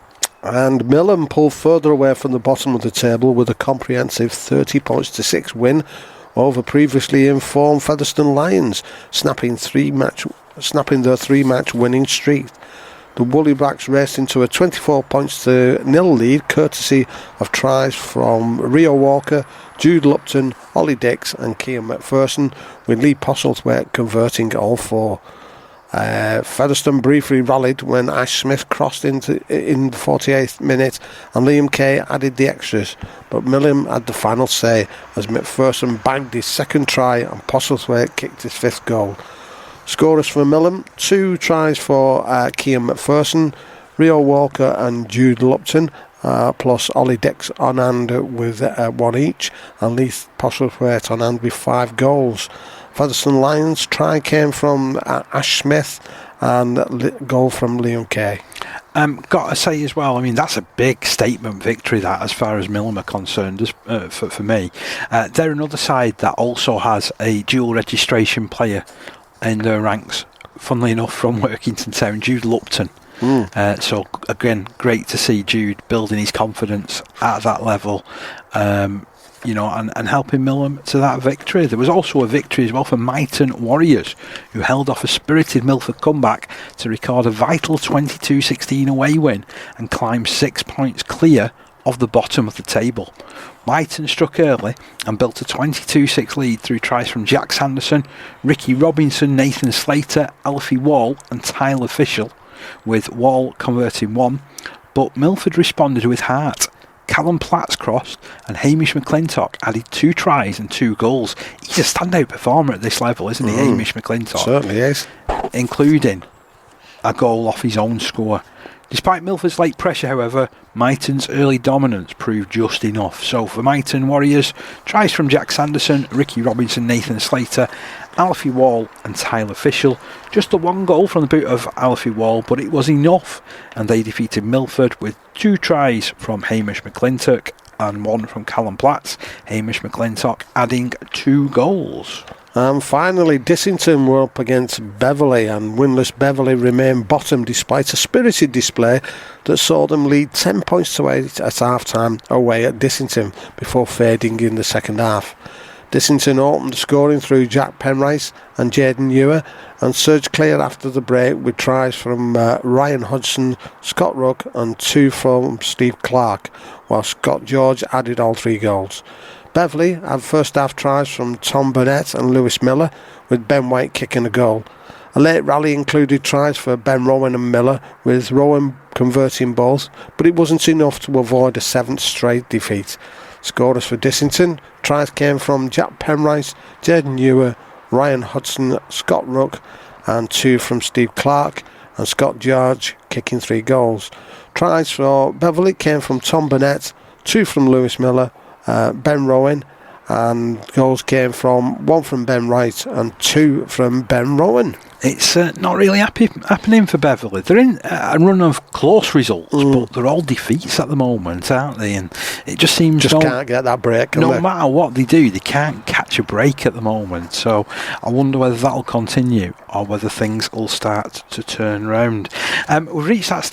And Millham pulled further away from the bottom of the table with a comprehensive 30-6 win over previously informed Featherstone Lions, snapping their 3-match winning streak. The Woolly Blacks raced into a 24-0 lead, courtesy of tries from Rio Walker, Jude Lupton, Ollie Dix and Cian McPherson, with Lee Postlethwaite converting all 4. Featherstone briefly rallied when Ash Smith crossed in the 48th minute and Liam Kay added the extras, but Millham had the final say as McPherson bagged his second try and Postlethwaite kicked his 5th goal. Scorers for Millham: 2 tries for Cian McPherson, Rio Walker and Jude Lupton, plus Ollie Dix on hand with 1 each, and Lee Postlethwaite on hand with 5 goals. Featherstone Lions try came from Ash Smith and goal from Liam Kay. Got to say as well, I mean, that's a big statement victory, that, as far as Millham are concerned, for me. They're another side that also has a dual registration player in their ranks, funnily enough, from Workington Town, Jude Lupton. So again, great to see Jude building his confidence at that level, and helping Millham to that victory. There was also a victory as well for Myton Warriors, who held off a spirited Milford comeback to record a vital 22-16 away win and climb 6 points clear of the bottom of the table. Myton struck early and built a 22-6 lead through tries from Jack Sanderson, Ricky Robinson, Nathan Slater, Alfie Wall and Tyler Fishel, with Wall converting 1, but Milford responded with heart. Callum Platts crossed and Hamish McClintock added 2 tries and 2 goals. He's a standout performer at this level, isn't he, Hamish McClintock? Certainly is. Including a goal off his own score. Despite Milford's late pressure, however, Myton's early dominance proved just enough. So for Myton Warriors, tries from Jack Sanderson, Ricky Robinson, Nathan Slater, Alfie Wall and Tyler Fishel. Just the 1 goal from the boot of Alfie Wall, but it was enough, and they defeated Milford with 2 tries from Hamish McClintock and 1 from Callum Platts. Hamish McClintock adding 2 goals. And finally, Dissington were up against Beverley, and winless Beverley remained bottom despite a spirited display that saw them lead 10 points to 8 at half-time away at Dissington before fading in the second half. Dissington opened the scoring through Jack Penrice and Jaden Ewer and surged clear after the break with tries from Ryan Hodgson, Scott Ruck and 2 from Steve Clark, while Scott George added all 3 goals. Beverley had first half tries from Tom Burnett and Lewis Miller, with Ben White kicking a goal. A late rally included tries for Ben Rowan and Miller, with Rowan converting both, but it wasn't enough to avoid a 7th straight defeat. Scorers for Dissington: tries came from Jack Penrice, Jaden Ewer, Ryan Hudson, Scott Ruck and 2 from Steve Clark, and Scott George kicking 3 goals. Tries for Beverley came from Tom Burnett, 2 from Lewis Miller, Ben Rowan and goals came from one from Ben Wright and two from Ben Rowan. It's not really happening for Beverley. They're in a run of close results, but they're all defeats at the moment, aren't they? And it just seems can't get that break. No matter what they do, they can't catch a break at the moment. So I wonder whether that'll continue or whether things will start to turn round. We've reached that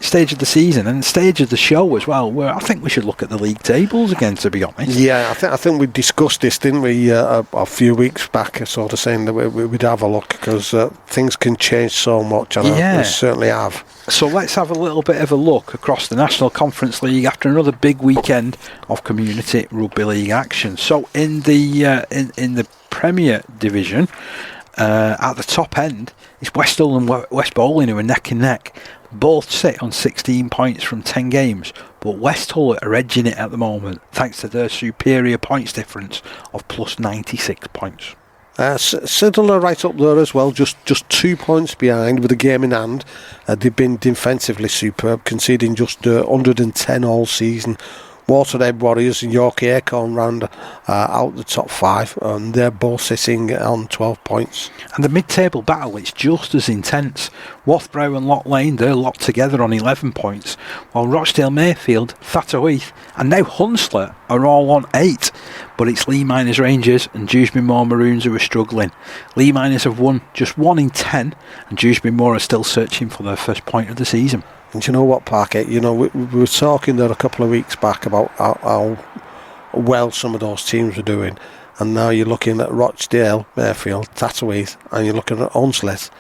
stage of the season and stage of the show as well, where I think we should look at the league tables again, to be honest. Yeah, I think we discussed this, didn't we, a few weeks back, sort of saying that we'd have a look, because things can change so much, and they certainly have. So let's have a little bit of a look across the National Conference League after another big weekend of Community Rugby League action. So in the Premier Division, at the top end, it's West Hull and West Bowling who are neck and neck. Both sit on 16 points from 10 games, but West Hull are edging it at the moment thanks to their superior points difference of plus 96 points. Siddle are right up there as well, just 2 points behind with a game in hand. They've been defensively superb, conceding just 110 all season. Waterhead Warriors and York Acorn round out the top 5, and they're both sitting on 12 points. And the mid-table battle, it's just as intense. Wathbrow and Loch Lane, they're locked together on 11 points, while Rochdale Mayfield, Thatto Heath and now Hunslet are all on 8. But it's Lee Miners Rangers and Dewsbury Moor Maroons who are struggling. Lee Miners have won just 1 in 10, and Dewsbury Moor are still searching for their first point of the season. And you know what, Parkett? You know, we were talking there a couple of weeks back about how well some of those teams were doing, and now you're looking at Rochdale, Mayfield, Thatto Heath, and you're looking at Hunslet,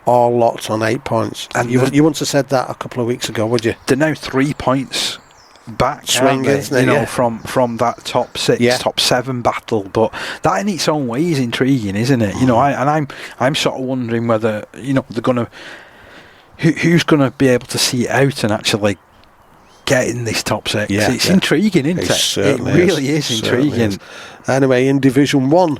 all locked on 8 points. And you wouldn't have said that a couple of weeks ago, would you? They're now 3 points back, swinging, isn't it? You know, from that top 6, top 7 battle. But that in its own way is intriguing, isn't it? You know, I'm sort of wondering whether, you know, they're gonna. Who's going to be able to see it out and actually get in this top 6? It's intriguing, isn't it? It really is intriguing. Anyway, in Division 1,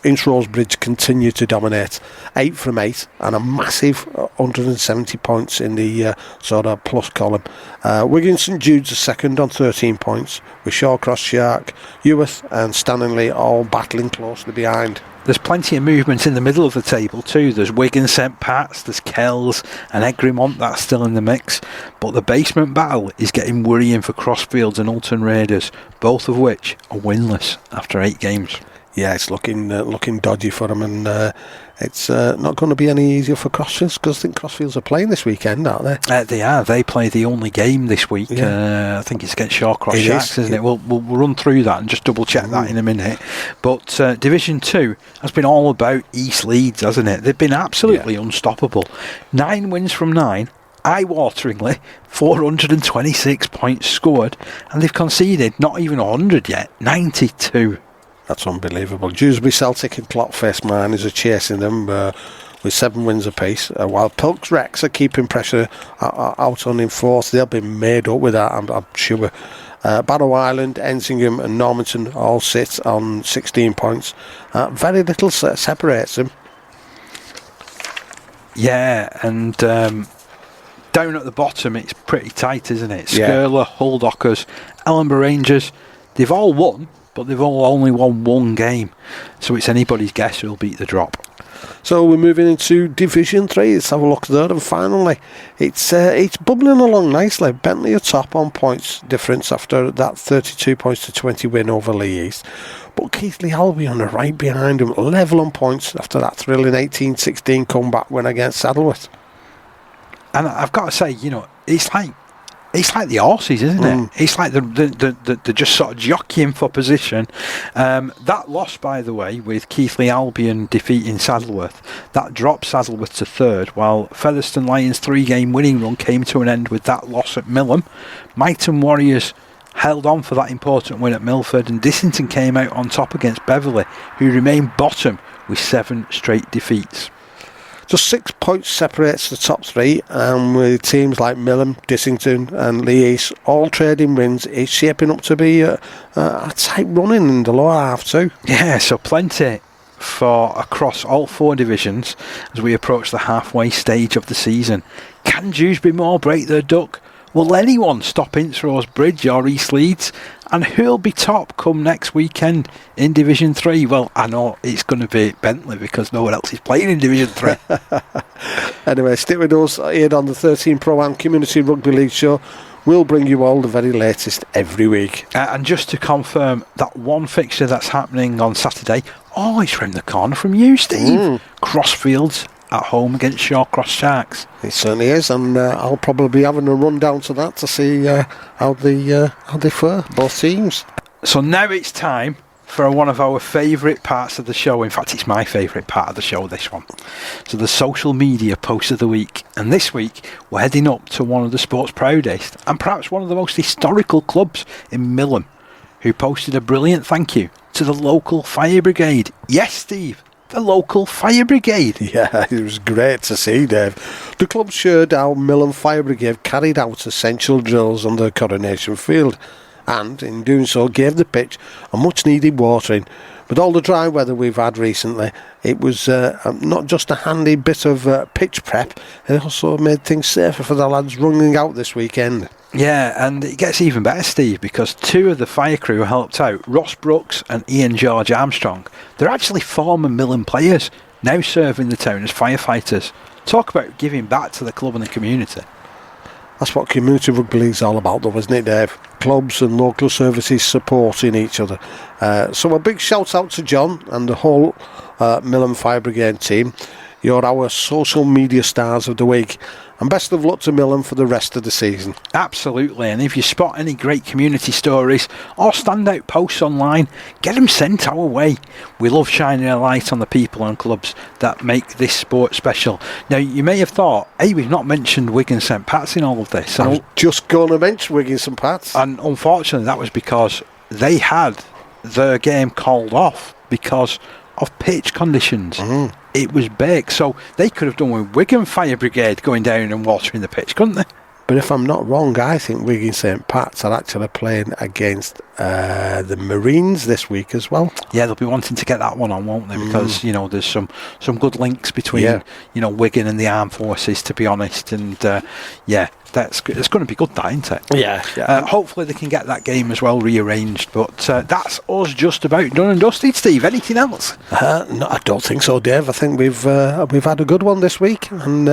Ince Rose Bridge continue to dominate. 8 from 8 and a massive 170 points in the sort of plus column. Wigan St Jude's are second on 13 points, with Shawcross Shark, Eworth and Stanley all battling closely behind. There's plenty of movement in the middle of the table too. There's Wigan St Pat's, there's Kells and Egremont, that's still in the mix. But the basement battle is getting worrying for Crossfields and Ulton Raiders, both of which are winless after 8 games. Yeah, it's looking dodgy for them, and it's not going to be any easier for Crossfields, because I think Crossfields are playing this weekend, aren't they? They are. They play the only game this week. I think it's against Shawcross Sharks, isn't it? We'll run through that and just double check that in a minute. But Division 2 has been all about East Leeds, hasn't it? They've been absolutely unstoppable. 9 wins from 9. Eye-wateringly 426 points scored, and they've conceded not even 100 yet, 92. That's unbelievable. Dewsbury Celtic and Clockface Miners are chasing them with 7 wins apiece, while Pilks Rex are keeping pressure out on in 4th. They'll be made up with that, I'm sure. Barrow Island, Ensingham and Normanton all sit on 16 points. Very little separates them. Yeah, and down at the bottom it's pretty tight, isn't it? Skirler, Hull Dockers, Ellenborough Rangers, they've all won, but they've all only won 1 game, so it's anybody's guess who'll beat the drop. So we're moving into Division 3. Let's have a look there, and finally it's bubbling along nicely. Bentley are top on points difference after that 32 points to 20 win over Lee East, but Keighley Albion are right behind them, level on points after that thrilling 18-16 comeback win against Saddleworth. And I've got to say, you know, it's like the horses, isn't it? It's like they're just sort of jockeying for position. That loss, by the way, with Keighley Albion defeating Saddleworth, that dropped Saddleworth to 3rd, while Featherstone Lions' 3-game winning run came to an end with that loss at Millom. Mighton Warriors held on for that important win at Milford, and Dissington came out on top against Beverley, who remained bottom with 7 straight defeats. Just 6 points separates the top 3, and with teams like Millom, Dissington and Lee East all trading wins, it's shaping up to be a tight running in the lower half too. Yeah, so plenty for across all 4 divisions as we approach the halfway stage of the season. Can Dewsbury Moor break their duck? Will anyone stop Ince Rose Bridge or East Leeds? And who'll be top come next weekend in Division 3? Well, I know it's going to be Bentley because no one else is playing in Division 3. Anyway, stick with us here on the 13 Pro Am Community Rugby League Show. We'll bring you all the very latest every week. And just to confirm, that one fixture that's happening on Saturday, it's round the corner from you, Steve. Crossfields at home against Shawcross Sharks. It certainly is, and I'll probably be having a run down to that to see how they fare, both teams. So now it's time for one of our favourite parts of the show. In fact, it's my favourite part of the show, this one. So the social media post of the week. And this week, we're heading up to one of the sport's proudest and perhaps one of the most historical clubs in Millom, who posted a brilliant thank you to the local fire brigade. Yes, Steve, the local fire brigade. Yeah, it was great to see, Dave. The club shared how Millom Fire Brigade carried out essential drills on the Coronation Field, and in doing so gave the pitch a much needed watering. With all the dry weather we've had recently, it was not just a handy bit of pitch prep, it also made things safer for the lads running out this weekend. Yeah, and it gets even better, Steve, because two of the fire crew helped out, Ross Brooks and Ian George Armstrong. They're actually former Millom players, now serving the town as firefighters. Talk about giving back to the club and the community. That's what community rugby league's all about, though, isn't it, Dave? Clubs and local services supporting each other. So a big shout out to John and the whole Millom Fire Brigade team. You're our social media stars of the week. And best of luck to Millom for the rest of the season. Absolutely, and if you spot any great community stories or standout posts online, get them sent our way. We love shining a light on the people and clubs that make this sport special. Now, you may have thought, hey, we've not mentioned Wigan St Pat's in all of this. I was just going to mention Wigan St Pat's. And unfortunately, that was because they had their game called off because of pitch conditions. It was baked, so they could have done with Wigan Fire Brigade going down and watering the pitch, couldn't they? But if I'm not wrong, I think Wigan St Pat's are actually playing against the Marines this week as well. Yeah, they'll be wanting to get that one on, won't they? Because there's some good links between Wigan and the armed forces, to be honest. And it's going to be good, that, isn't it? Yeah. Hopefully they can get that game as well rearranged. But that's us just about done and dusted. Steve, anything else? No, I don't think so, Dave. I think we've had a good one this week, and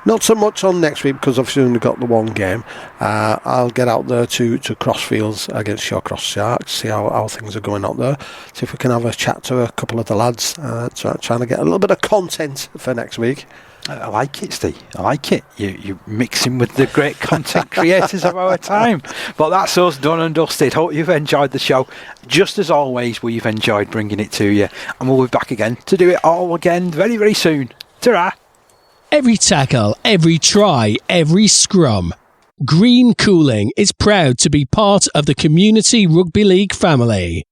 not so much on next week because I've only got the one game. I'll get out there to Crossfields against Shawcross Sharks, see how things are going out there, see if we can have a chat to a couple of the lads, trying to get a little bit of content for next week. I like it, Steve. I like it. You're mixing with the great content creators of our time. But that's us done and dusted. Hope you've enjoyed the show. Just as always, we've enjoyed bringing it to you. And we'll be back again to do it all again very, very soon. Ta-ra! Every tackle, every try, every scrum. Green Cooling is proud to be part of the Community Rugby League family.